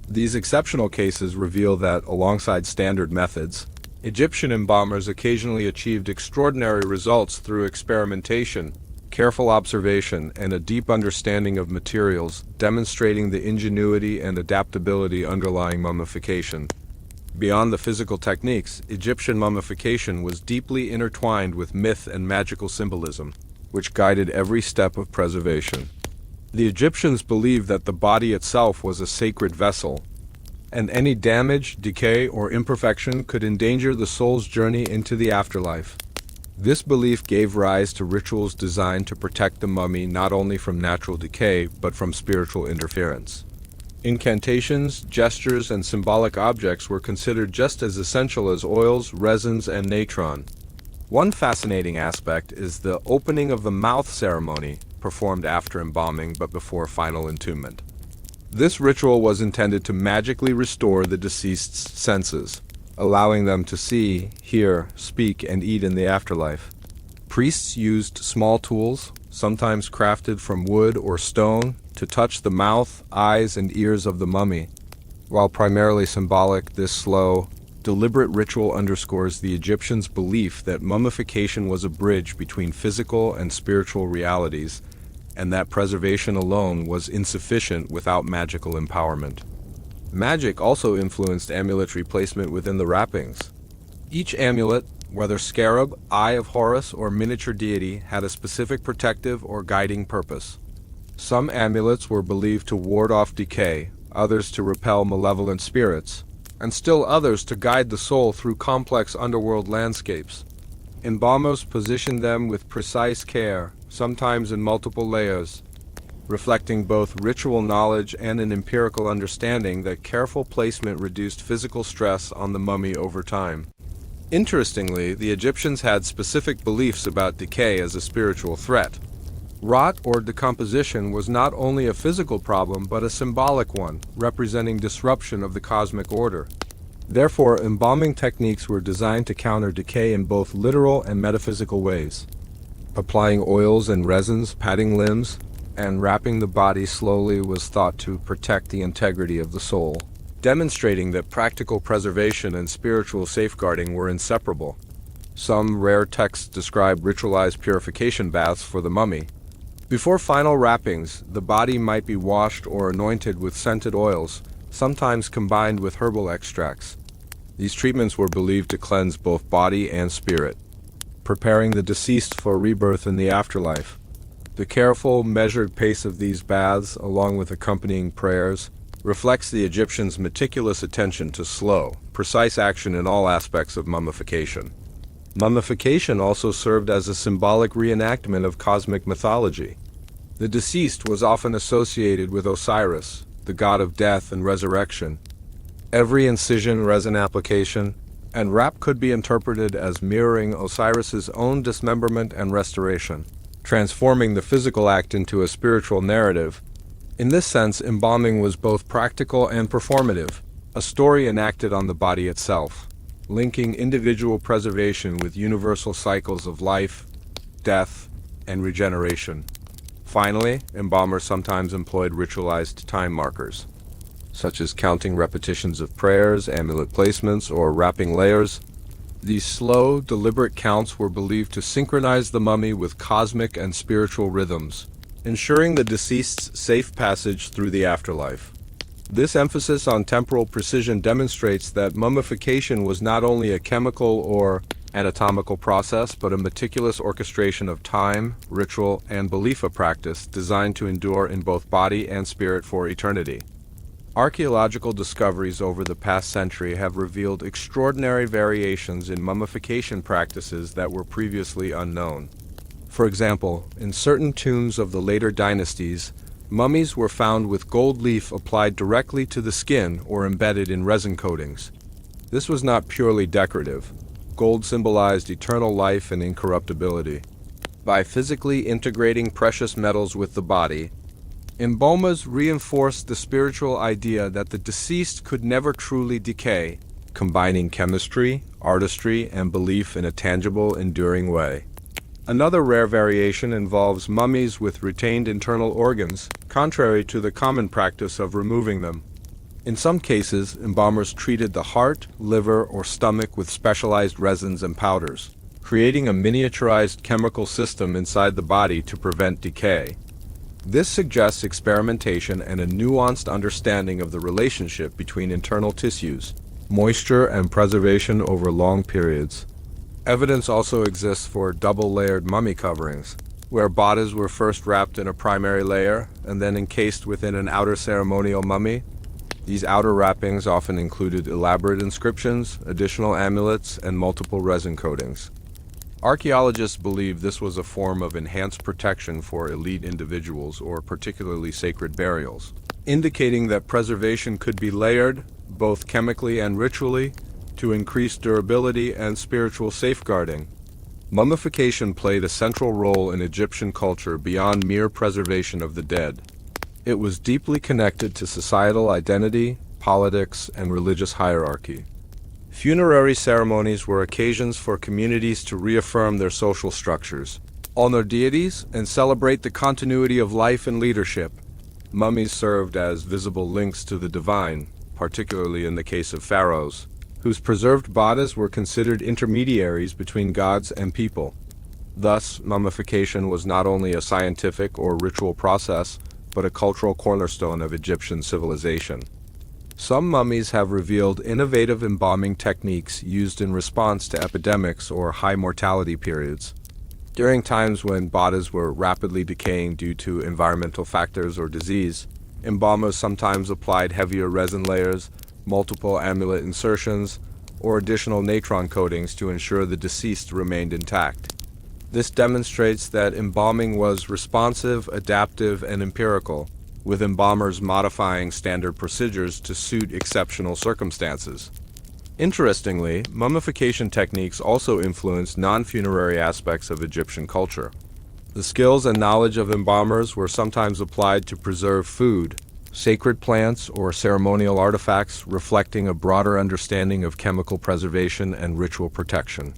These exceptional cases reveal that, alongside standard methods, Egyptian embalmers occasionally achieved extraordinary results through experimentation, careful observation, and a deep understanding of materials, demonstrating the ingenuity and adaptability underlying mummification. Beyond the physical techniques, Egyptian mummification was deeply intertwined with myth and magical symbolism, which guided every step of preservation. The Egyptians believed that the body itself was a sacred vessel, and any damage, decay, or imperfection could endanger the soul's journey into the afterlife. This belief gave rise to rituals designed to protect the mummy not only from natural decay, but from spiritual interference. Incantations, gestures, and symbolic objects were considered just as essential as oils, resins, and natron. One fascinating aspect is the opening of the mouth ceremony, performed after embalming but before final entombment. This ritual was intended to magically restore the deceased's senses, allowing them to see, hear, speak, and eat in the afterlife. Priests used small tools, sometimes crafted from wood or stone, to touch the mouth, eyes, and ears of the mummy. While primarily symbolic, this slow, deliberate ritual underscores the Egyptians' belief that mummification was a bridge between physical and spiritual realities, and that preservation alone was insufficient without magical empowerment. Magic also influenced amuletry placement within the wrappings. Each amulet, whether scarab, eye of Horus, or miniature deity, had a specific protective or guiding purpose. Some amulets were believed to ward off decay, others to repel malevolent spirits, and still others to guide the soul through complex underworld landscapes. Embalmers positioned them with precise care, sometimes in multiple layers, reflecting both ritual knowledge and an empirical understanding that careful placement reduced physical stress on the mummy over time. Interestingly, the Egyptians had specific beliefs about decay as a spiritual threat. Rot or decomposition was not only a physical problem but a symbolic one, representing disruption of the cosmic order. Therefore, embalming techniques were designed to counter decay in both literal and metaphysical ways. Applying oils and resins, patting limbs, and wrapping the body slowly was thought to protect the integrity of the soul, demonstrating that practical preservation and spiritual safeguarding were inseparable. Some rare texts describe ritualized purification baths for the mummy. Before final wrappings, the body might be washed or anointed with scented oils, sometimes combined with herbal extracts. These treatments were believed to cleanse both body and spirit, preparing the deceased for rebirth in the afterlife. The careful, measured pace of these baths, along with accompanying prayers, reflects the Egyptians' meticulous attention to slow, precise action in all aspects of mummification. Mummification also served as a symbolic reenactment of cosmic mythology. The deceased was often associated with Osiris, the god of death and resurrection. Every incision, resin application, and wrap could be interpreted as mirroring Osiris's own dismemberment and restoration, transforming the physical act into a spiritual narrative. In this sense, embalming was both practical and performative, a story enacted on the body itself, linking individual preservation with universal cycles of life, death, and regeneration. Finally, embalmers sometimes employed ritualized time markers, such as counting repetitions of prayers, amulet placements, or wrapping layers. These slow, deliberate counts were believed to synchronize the mummy with cosmic and spiritual rhythms, ensuring the deceased's safe passage through the afterlife. This emphasis on temporal precision demonstrates that mummification was not only a chemical or anatomical process, but a meticulous orchestration of time, ritual, and belief practice designed to endure in both body and spirit for eternity. Archaeological discoveries over the past century have revealed extraordinary variations in mummification practices that were previously unknown. For example, in certain tombs of the later dynasties, mummies were found with gold leaf applied directly to the skin or embedded in resin coatings. This was not purely decorative. Gold symbolized eternal life and incorruptibility. By physically integrating precious metals with the body, embalmers reinforced the spiritual idea that the deceased could never truly decay, combining chemistry, artistry, and belief in a tangible, enduring way. Another rare variation involves mummies with retained internal organs, contrary to the common practice of removing them. In some cases, embalmers treated the heart, liver, or stomach with specialized resins and powders, creating a miniaturized chemical system inside the body to prevent decay. This suggests experimentation and a nuanced understanding of the relationship between internal tissues, moisture, and preservation over long periods. Evidence also exists for double-layered mummy coverings, where bodies were first wrapped in a primary layer and then encased within an outer ceremonial mummy. These outer wrappings often included elaborate inscriptions, additional amulets, and multiple resin coatings. Archaeologists believe this was a form of enhanced protection for elite individuals or particularly sacred burials, indicating that preservation could be layered, both chemically and ritually, to increase durability and spiritual safeguarding. Mummification played a central role in Egyptian culture beyond mere preservation of the dead. It was deeply connected to societal identity, politics, and religious hierarchy. Funerary ceremonies were occasions for communities to reaffirm their social structures, honor deities, and celebrate the continuity of life and leadership. Mummies served as visible links to the divine, particularly in the case of pharaohs, whose preserved bodies were considered intermediaries between gods and people. Thus, mummification was not only a scientific or ritual process, but a cultural cornerstone of Egyptian civilization. Some mummies have revealed innovative embalming techniques used in response to epidemics or high mortality periods. During times when bodies were rapidly decaying due to environmental factors or disease, embalmers sometimes applied heavier resin layers, multiple amulet insertions, or additional natron coatings to ensure the deceased remained intact. This demonstrates that embalming was responsive, adaptive, and empirical, with embalmers modifying standard procedures to suit exceptional circumstances. Interestingly, mummification techniques also influenced non-funerary aspects of Egyptian culture. The skills and knowledge of embalmers were sometimes applied to preserve food, sacred plants, or ceremonial artifacts, reflecting a broader understanding of chemical preservation and ritual protection.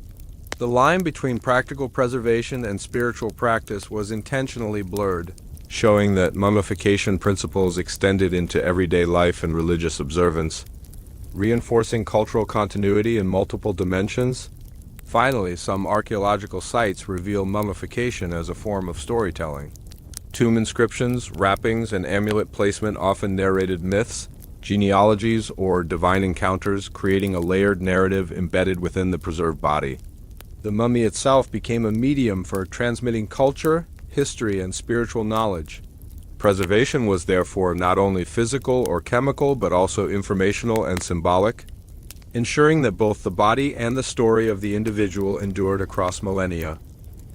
The line between practical preservation and spiritual practice was intentionally blurred, showing that mummification principles extended into everyday life and religious observance, reinforcing cultural continuity in multiple dimensions. Finally, some archaeological sites reveal mummification as a form of storytelling. Tomb inscriptions, wrappings, and amulet placement often narrated myths, genealogies, or divine encounters, creating a layered narrative embedded within the preserved body. The mummy itself became a medium for transmitting culture, history, and spiritual knowledge. Preservation was therefore not only physical or chemical, but also informational and symbolic, ensuring that both the body and the story of the individual endured across millennia.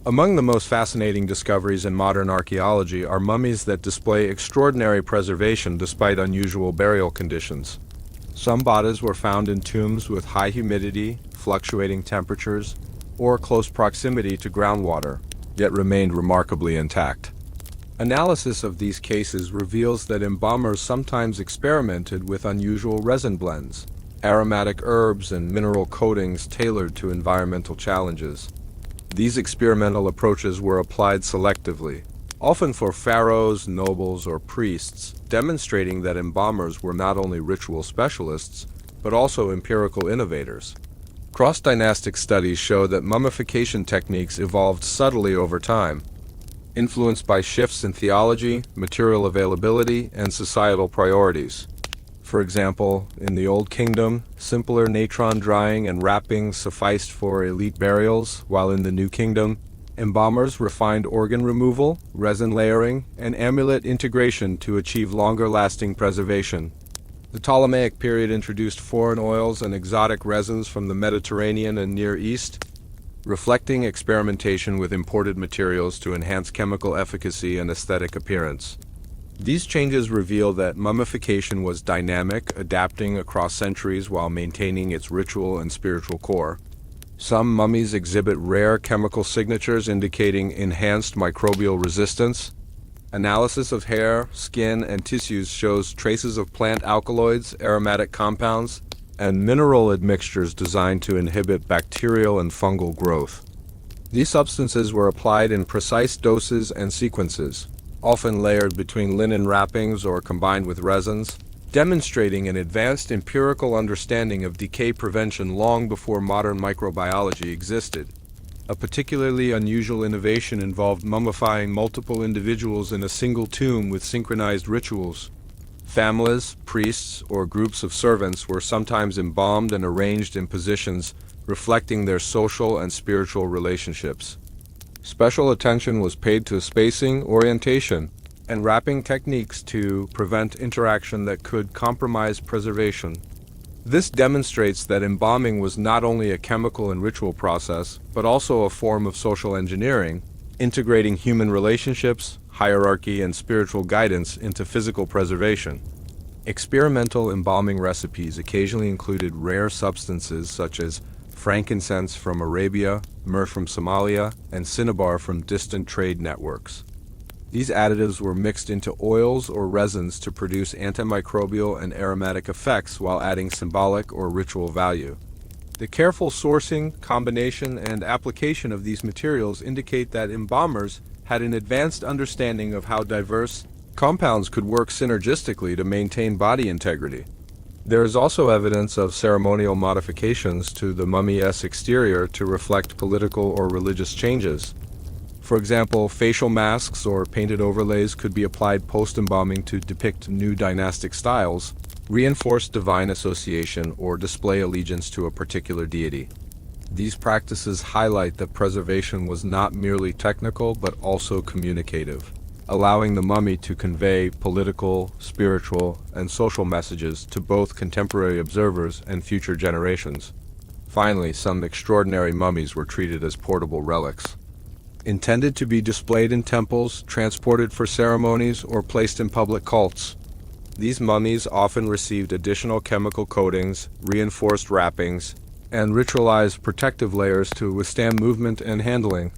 Among the most fascinating discoveries in modern archaeology are mummies that display extraordinary preservation despite unusual burial conditions. Some bodies were found in tombs with high humidity, fluctuating temperatures, or close proximity to groundwater, yet remained remarkably intact. Analysis of these cases reveals that embalmers sometimes experimented with unusual resin blends, aromatic herbs, and mineral coatings tailored to environmental challenges. These experimental approaches were applied selectively, often for pharaohs, nobles, or priests, demonstrating that embalmers were not only ritual specialists, but also empirical innovators. Cross-dynastic studies show that mummification techniques evolved subtly over time, influenced by shifts in theology, material availability, and societal priorities. For example, in the Old Kingdom, simpler natron drying and wrapping sufficed for elite burials, while in the New Kingdom, embalmers refined organ removal, resin layering, and amulet integration to achieve longer-lasting preservation. The Ptolemaic period introduced foreign oils and exotic resins from the Mediterranean and Near East, reflecting experimentation with imported materials to enhance chemical efficacy and aesthetic appearance. These changes reveal that mummification was dynamic, adapting across centuries while maintaining its ritual and spiritual core. Some mummies exhibit rare chemical signatures indicating enhanced microbial resistance. Analysis of hair, skin, and tissues shows traces of plant alkaloids, aromatic compounds, and mineral admixtures designed to inhibit bacterial and fungal growth. These substances were applied in precise doses and sequences, often layered between linen wrappings or combined with resins, demonstrating an advanced empirical understanding of decay prevention long before modern microbiology existed. A particularly unusual innovation involved mummifying multiple individuals in a single tomb with synchronized rituals. Families, priests, or groups of servants were sometimes embalmed and arranged in positions reflecting their social and spiritual relationships. Special attention was paid to spacing, orientation, and wrapping techniques to prevent interaction that could compromise preservation. This demonstrates that embalming was not only a chemical and ritual process, but also a form of social engineering, integrating human relationships, hierarchy, and spiritual guidance into physical preservation. Experimental embalming recipes occasionally included rare substances such as frankincense from Arabia, myrrh from Somalia, and cinnabar from distant trade networks. These additives were mixed into oils or resins to produce antimicrobial and aromatic effects while adding symbolic or ritual value. The careful sourcing, combination, and application of these materials indicate that embalmers had an advanced understanding of how diverse compounds could work synergistically to maintain body integrity. There is also evidence of ceremonial modifications to the mummy's exterior to reflect political or religious changes. For example, facial masks or painted overlays could be applied post-embalming to depict new dynastic styles, reinforce divine association, or display allegiance to a particular deity. These practices highlight that preservation was not merely technical but also communicative, allowing the mummy to convey political, spiritual, and social messages to both contemporary observers and future generations. Finally, some extraordinary mummies were treated as portable relics. intended to be displayed in temples, transported for ceremonies, or placed in public cults. These mummies often received additional chemical coatings, reinforced wrappings, and ritualized protective layers to withstand movement and handling.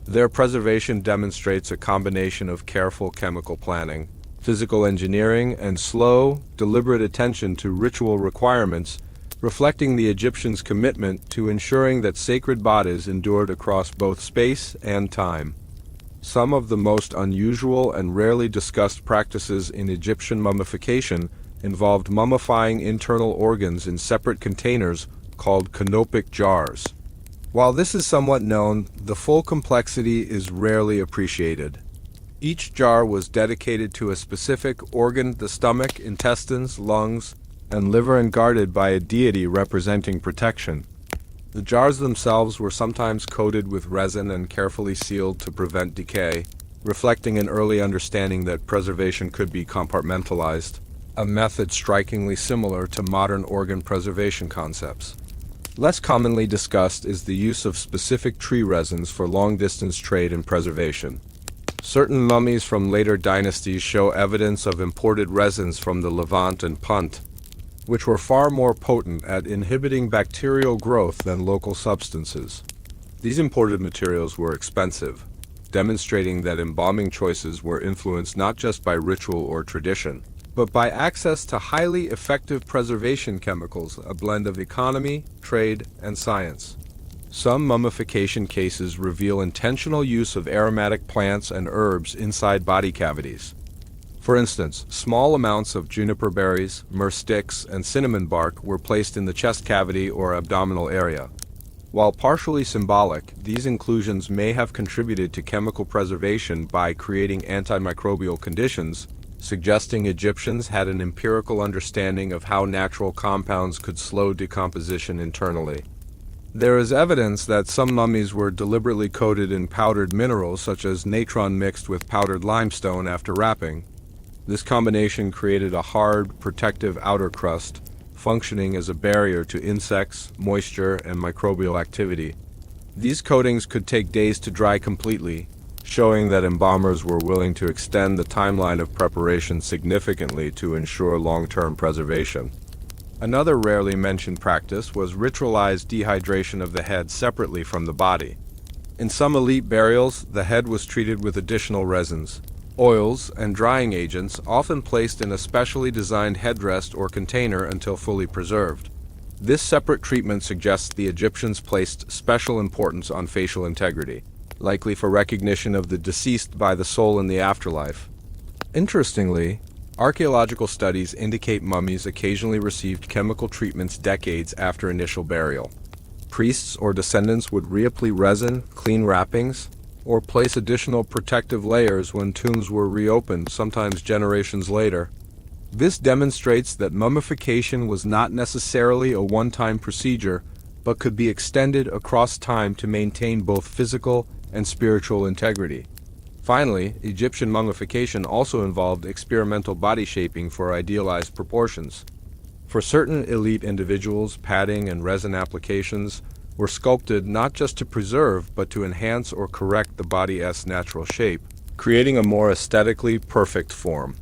Their preservation demonstrates a combination of careful chemical planning, physical engineering, and slow, deliberate attention to ritual requirements, reflecting the Egyptians' commitment to ensuring that sacred bodies endured across both space and time. Some of the most unusual and rarely discussed practices in Egyptian mummification involved mummifying internal organs in separate containers called canopic jars. While this is somewhat known, the full complexity is rarely appreciated. Each jar was dedicated to a specific organ: the stomach, intestines, lungs, and liver, and guarded by a deity representing protection. The jars themselves were sometimes coated with resin and carefully sealed to prevent decay, reflecting an early understanding that preservation could be compartmentalized, a method strikingly similar to modern organ preservation concepts. Less commonly discussed is the use of specific tree resins for long-distance trade and preservation. Certain mummies from later dynasties show evidence of imported resins from the Levant and Punt, which were far more potent at inhibiting bacterial growth than local substances. These imported materials were expensive, demonstrating that embalming choices were influenced not just by ritual or tradition, but by access to highly effective preservation chemicals, a blend of economy, trade, and science. Some mummification cases reveal intentional use of aromatic plants and herbs inside body cavities. For instance, small amounts of juniper berries, myrrh sticks, and cinnamon bark were placed in the chest cavity or abdominal area. While partially symbolic, these inclusions may have contributed to chemical preservation by creating antimicrobial conditions, suggesting Egyptians had an empirical understanding of how natural compounds could slow decomposition internally. There is evidence that some mummies were deliberately coated in powdered minerals such as natron mixed with powdered limestone after wrapping. This combination created a hard, protective outer crust, functioning as a barrier to insects, moisture, and microbial activity. These coatings could take days to dry completely, showing that embalmers were willing to extend the timeline of preparation significantly to ensure long-term preservation. Another rarely mentioned practice was ritualized dehydration of the head separately from the body. In some elite burials, the head was treated with additional resins, oils, and drying agents, often placed in a specially designed headrest or container until fully preserved. This separate treatment suggests the Egyptians placed special importance on facial integrity, likely for recognition of the deceased by the soul in the afterlife. Interestingly, archaeological studies indicate mummies occasionally received chemical treatments decades after initial burial. Priests or descendants would reapply resin, clean wrappings, or place additional protective layers when tombs were reopened, sometimes generations later. This demonstrates that mummification was not necessarily a one-time procedure, but could be extended across time to maintain both physical and spiritual integrity. Finally, Egyptian mummification also involved experimental body shaping for idealized proportions. For certain elite individuals, padding and resin applications were sculpted not just to preserve, but to enhance or correct the body's natural shape, creating a more aesthetically perfect form.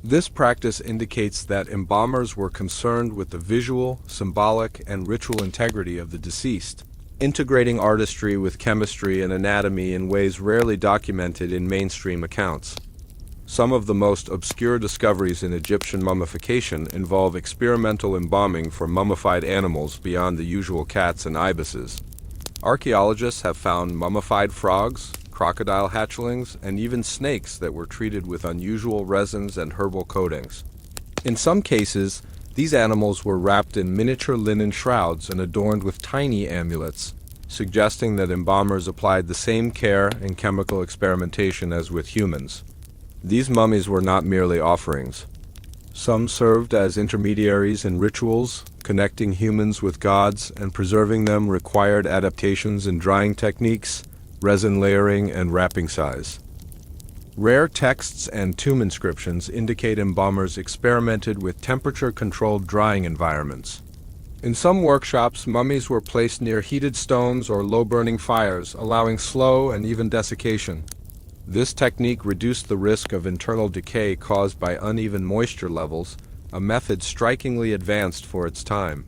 This practice indicates that embalmers were concerned with the visual, symbolic, and ritual integrity of the deceased, integrating artistry with chemistry and anatomy in ways rarely documented in mainstream accounts. Some of the most obscure discoveries in Egyptian mummification involve experimental embalming for mummified animals beyond the usual cats and ibises. Archaeologists have found mummified frogs, crocodile hatchlings, and even snakes that were treated with unusual resins and herbal coatings. In some cases, these animals were wrapped in miniature linen shrouds and adorned with tiny amulets, suggesting that embalmers applied the same care and chemical experimentation as with humans. These mummies were not merely offerings. Some served as intermediaries in rituals, connecting humans with gods, and preserving them required adaptations in drying techniques, resin layering, and wrapping size. Rare texts and tomb inscriptions indicate embalmers experimented with temperature-controlled drying environments. In some workshops, mummies were placed near heated stones or low-burning fires, allowing slow and even desiccation. This technique reduced the risk of internal decay caused by uneven moisture levels, a method strikingly advanced for its time.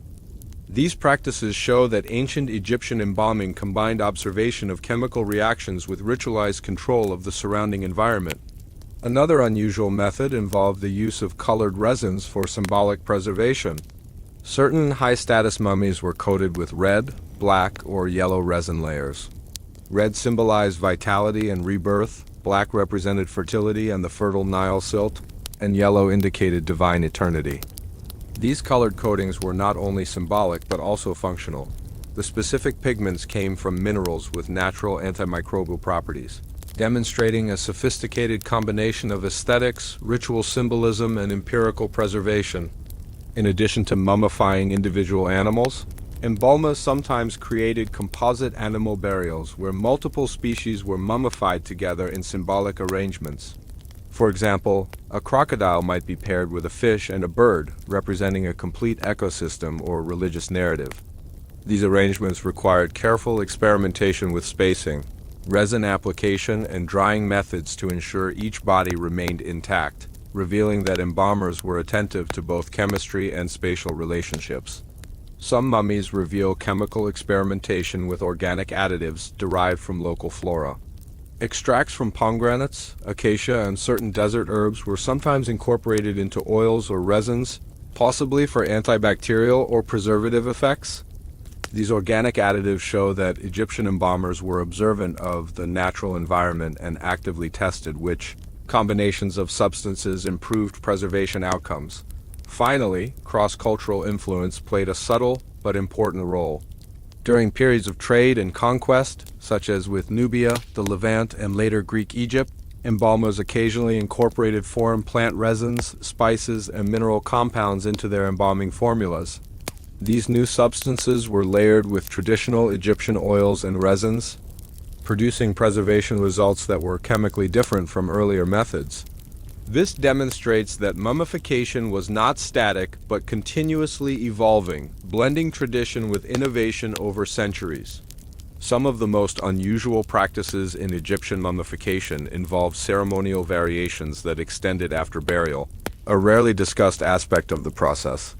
These practices show that ancient Egyptian embalming combined observation of chemical reactions with ritualized control of the surrounding environment. Another unusual method involved the use of colored resins for symbolic preservation. Certain high-status mummies were coated with red, black, or yellow resin layers. Red symbolized vitality and rebirth, black represented fertility and the fertile Nile silt, and yellow indicated divine eternity. These colored coatings were not only symbolic but also functional. The specific pigments came from minerals with natural antimicrobial properties, demonstrating a sophisticated combination of aesthetics, ritual symbolism, and empirical preservation. In addition to mummifying individual animals, embalmers sometimes created composite animal burials where multiple species were mummified together in symbolic arrangements. For example, a crocodile might be paired with a fish and a bird, representing a complete ecosystem or religious narrative. These arrangements required careful experimentation with spacing, resin application, and drying methods to ensure each body remained intact, revealing that embalmers were attentive to both chemistry and spatial relationships. Some mummies reveal chemical experimentation with organic additives derived from local flora. Extracts from pomegranates, acacia, and certain desert herbs were sometimes incorporated into oils or resins, possibly for antibacterial or preservative effects. These organic additives show that Egyptian embalmers were observant of the natural environment and actively tested which combinations of substances improved preservation outcomes. Finally, cross-cultural influence played a subtle but important role. During periods of trade and conquest, such as with Nubia, the Levant, and later Greek Egypt, embalmers occasionally incorporated foreign plant resins, spices, and mineral compounds into their embalming formulas. These new substances were layered with traditional Egyptian oils and resins, producing preservation results that were chemically different from earlier methods. This demonstrates that mummification was not static but continuously evolving, blending tradition with innovation over centuries. Some of the most unusual practices in Egyptian mummification involved ceremonial variations that extended after burial, a rarely discussed aspect of the process.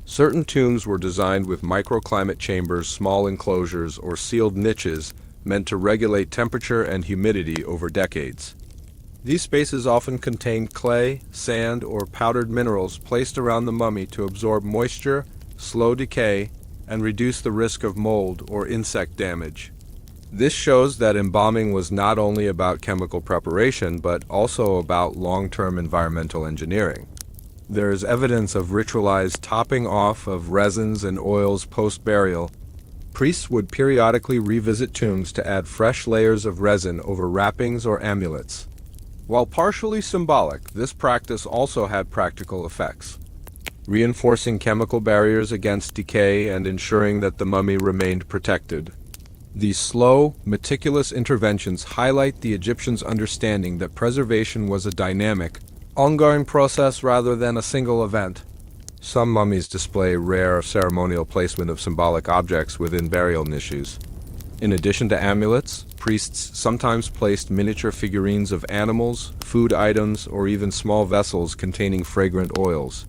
Certain tombs were designed with microclimate chambers, small enclosures, or sealed niches meant to regulate temperature and humidity over decades. These spaces often contained clay, sand, or powdered minerals placed around the mummy to absorb moisture, slow decay, and reduce the risk of mold or insect damage. This shows that embalming was not only about chemical preparation, but also about long-term environmental engineering. There is evidence of ritualized topping off of resins and oils post-burial. Priests would periodically revisit tombs to add fresh layers of resin over wrappings or amulets. While partially symbolic, this practice also had practical effects, reinforcing chemical barriers against decay and ensuring that the mummy remained protected. These slow, meticulous interventions highlight the Egyptians' understanding that preservation was a dynamic, ongoing process rather than a single event. Some mummies display rare ceremonial placement of symbolic objects within burial niches. In addition to amulets, priests sometimes placed miniature figurines of animals, food items, or even small vessels containing fragrant oils.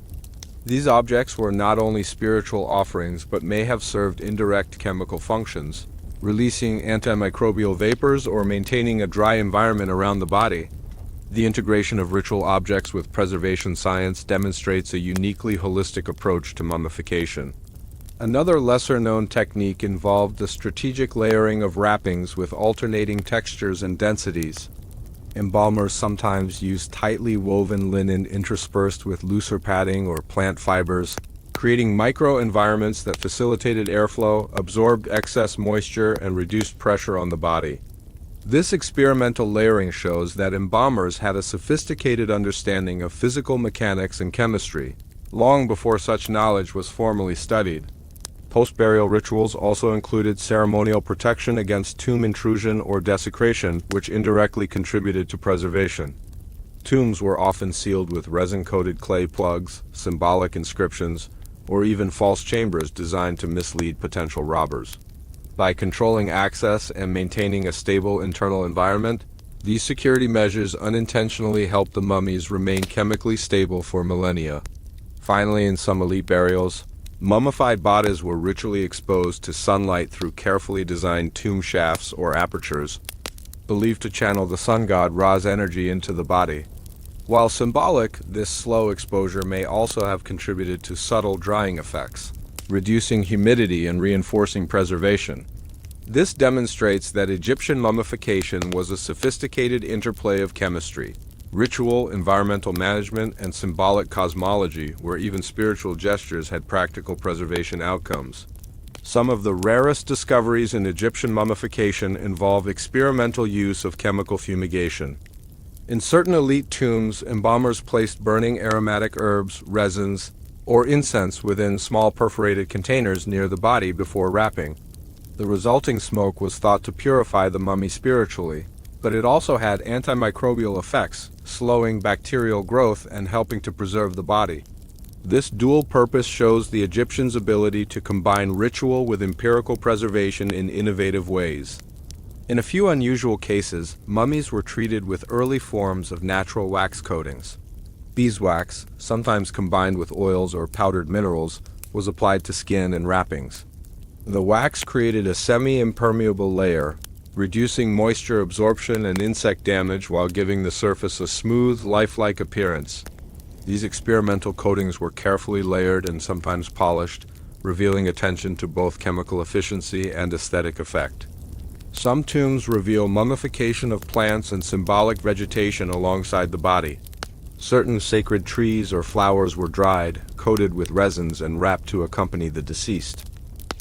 These objects were not only spiritual offerings but may have served indirect chemical functions, releasing antimicrobial vapors or maintaining a dry environment around the body. The integration of ritual objects with preservation science demonstrates a uniquely holistic approach to mummification. Another lesser-known technique involved the strategic layering of wrappings with alternating textures and densities. Embalmers sometimes used tightly woven linen interspersed with looser padding or plant fibers, creating micro-environments that facilitated airflow, absorbed excess moisture, and reduced pressure on the body. This experimental layering shows that embalmers had a sophisticated understanding of physical mechanics and chemistry, long before such knowledge was formally studied. Post-burial rituals also included ceremonial protection against tomb intrusion or desecration, which indirectly contributed to preservation. Tombs were often sealed with resin-coated clay plugs, symbolic inscriptions, or even false chambers designed to mislead potential robbers. By controlling access and maintaining a stable internal environment, these security measures unintentionally help the mummies remain chemically stable for millennia. Finally, in some elite burials, mummified bodies were ritually exposed to sunlight through carefully designed tomb shafts or apertures, believed to channel the sun god Ra's energy into the body. While symbolic, this slow exposure may also have contributed to subtle drying effects, reducing humidity and reinforcing preservation. This demonstrates that Egyptian mummification was a sophisticated interplay of chemistry, ritual, environmental management, and symbolic cosmology, where even spiritual gestures had practical preservation outcomes. Some of the rarest discoveries in Egyptian mummification involve experimental use of chemical fumigation. In certain elite tombs, embalmers placed burning aromatic herbs, resins, or incense within small perforated containers near the body before wrapping. The resulting smoke was thought to purify the mummy spiritually, but it also had antimicrobial effects, slowing bacterial growth and helping to preserve the body. This dual purpose shows the Egyptians' ability to combine ritual with empirical preservation in innovative ways. In a few unusual cases, mummies were treated with early forms of natural wax coatings. Beeswax, sometimes combined with oils or powdered minerals, was applied to skin and wrappings. The wax created a semi-impermeable layer, reducing moisture absorption and insect damage while giving the surface a smooth, lifelike appearance. These experimental coatings were carefully layered and sometimes polished, revealing attention to both chemical efficiency and aesthetic effect. Some tombs reveal mummification of plants and symbolic vegetation alongside the body. Certain sacred trees or flowers were dried, coated with resins, and wrapped to accompany the deceased.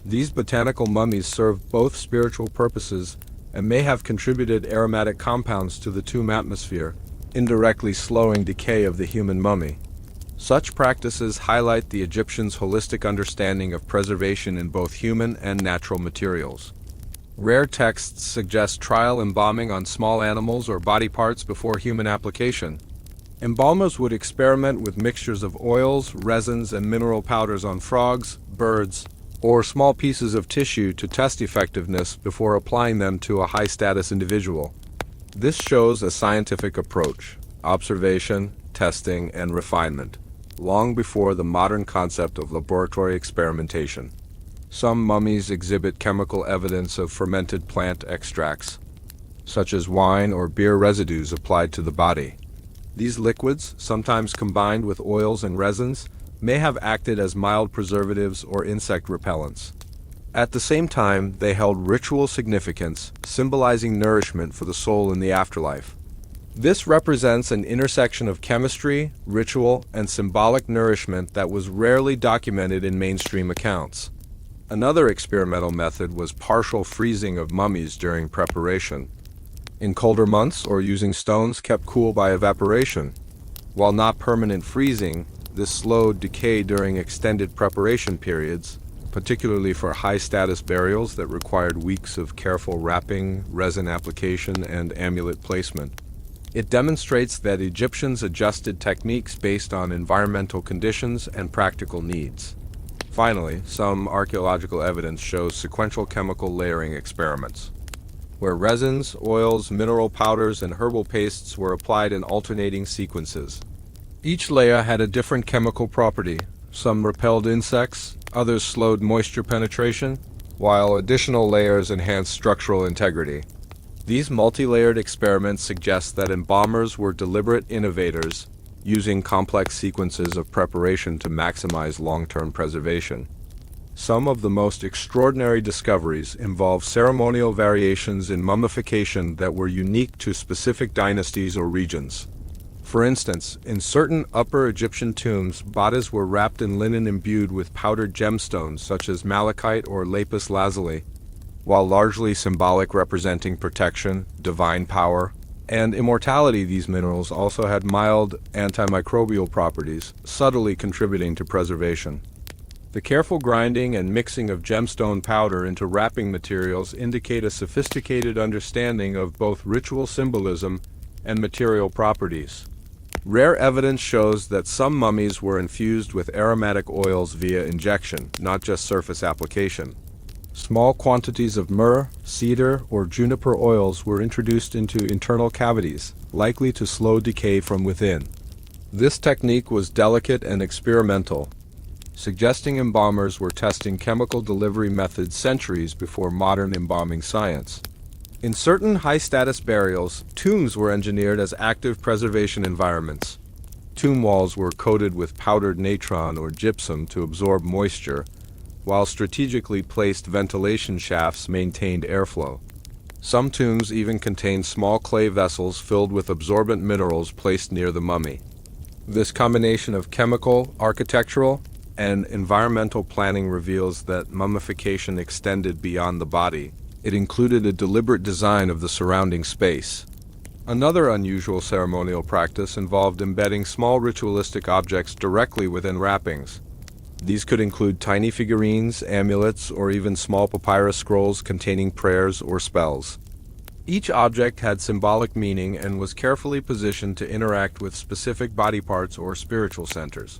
These botanical mummies served both spiritual purposes and may have contributed aromatic compounds to the tomb atmosphere, indirectly slowing decay of the human mummy. Such practices highlight the Egyptians' holistic understanding of preservation in both human and natural materials. Rare texts suggest trial embalming on small animals or body parts before human application. Embalmers would experiment with mixtures of oils, resins, and mineral powders on frogs, birds, or small pieces of tissue to test effectiveness before applying them to a high-status individual. This shows a scientific approach, observation, testing, and refinement, long before the modern concept of laboratory experimentation. Some mummies exhibit chemical evidence of fermented plant extracts, such as wine or beer residues applied to the body. These liquids, sometimes combined with oils and resins, may have acted as mild preservatives or insect repellents. At the same time, they held ritual significance, symbolizing nourishment for the soul in the afterlife. This represents an intersection of chemistry, ritual, and symbolic nourishment that was rarely documented in mainstream accounts. Another experimental method was partial freezing of mummies during preparation. In colder months, or using stones kept cool by evaporation. While not permanent freezing, this slowed decay during extended preparation periods, particularly for high-status burials that required weeks of careful wrapping, resin application, and amulet placement. It demonstrates that Egyptians adjusted techniques based on environmental conditions and practical needs. Finally, some archaeological evidence shows sequential chemical layering experiments, where resins, oils, mineral powders, and herbal pastes were applied in alternating sequences. Each layer had a different chemical property. Some repelled insects, others slowed moisture penetration, while additional layers enhanced structural integrity. These multi-layered experiments suggest that embalmers were deliberate innovators, using complex sequences of preparation to maximize long-term preservation. Some of the most extraordinary discoveries involve ceremonial variations in mummification that were unique to specific dynasties or regions. For instance, in certain Upper Egyptian tombs, bodies were wrapped in linen imbued with powdered gemstones such as malachite or lapis lazuli, while largely symbolic, representing protection, divine power, and immortality. These minerals also had mild antimicrobial properties, subtly contributing to preservation. The careful grinding and mixing of gemstone powder into wrapping materials indicate a sophisticated understanding of both ritual symbolism and material properties. Rare evidence shows that some mummies were infused with aromatic oils via injection, not just surface application. Small quantities of myrrh, cedar, or juniper oils were introduced into internal cavities, likely to slow decay from within. This technique was delicate and experimental, suggesting embalmers were testing chemical delivery methods centuries before modern embalming science. In certain high-status burials, tombs were engineered as active preservation environments. Tomb walls were coated with powdered natron or gypsum to absorb moisture, while strategically placed ventilation shafts maintained airflow. Some tombs even contained small clay vessels filled with absorbent minerals placed near the mummy. This combination of chemical, architectural, and environmental planning reveals that mummification extended beyond the body. It included a deliberate design of the surrounding space. Another unusual ceremonial practice involved embedding small ritualistic objects directly within wrappings. These could include tiny figurines, amulets, or even small papyrus scrolls containing prayers or spells. Each object had symbolic meaning and was carefully positioned to interact with specific body parts or spiritual centers.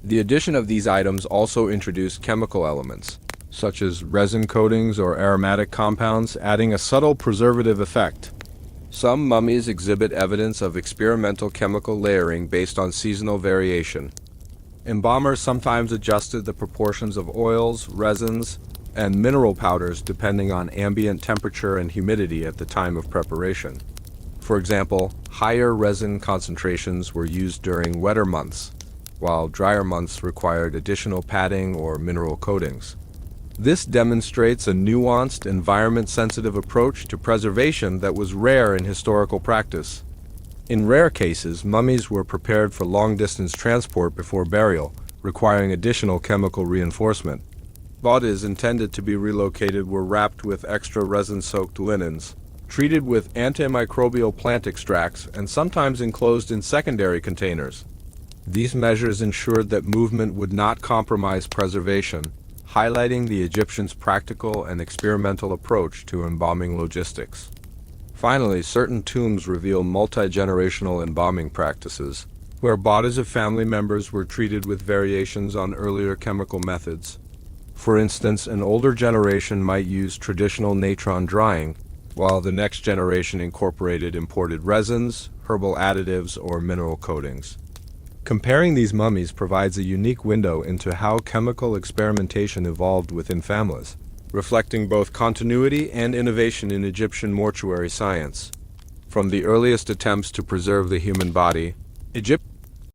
The addition of these items also introduced chemical elements, such as resin coatings or aromatic compounds, adding a subtle preservative effect. Some mummies exhibit evidence of experimental chemical layering based on seasonal variation. Embalmers sometimes adjusted the proportions of oils, resins, and mineral powders depending on ambient temperature and humidity at the time of preparation. For example, higher resin concentrations were used during wetter months, while drier months required additional padding or mineral coatings. This demonstrates a nuanced, environment-sensitive approach to preservation that was rare in historical practice. In rare cases, mummies were prepared for long-distance transport before burial, requiring additional chemical reinforcement. Bodies intended to be relocated were wrapped with extra resin-soaked linens, treated with antimicrobial plant extracts, and sometimes enclosed in secondary containers. These measures ensured that movement would not compromise preservation, highlighting the Egyptians' practical and experimental approach to embalming logistics. Finally, certain tombs reveal multi-generational embalming practices, where bodies of family members were treated with variations on earlier chemical methods. For instance, an older generation might use traditional natron drying, while the next generation incorporated imported resins, herbal additives, or mineral coatings. Comparing these mummies provides a unique window into how chemical experimentation evolved within families, reflecting both continuity and innovation in Egyptian mortuary science. From the earliest attempts to preserve the human body, Egypt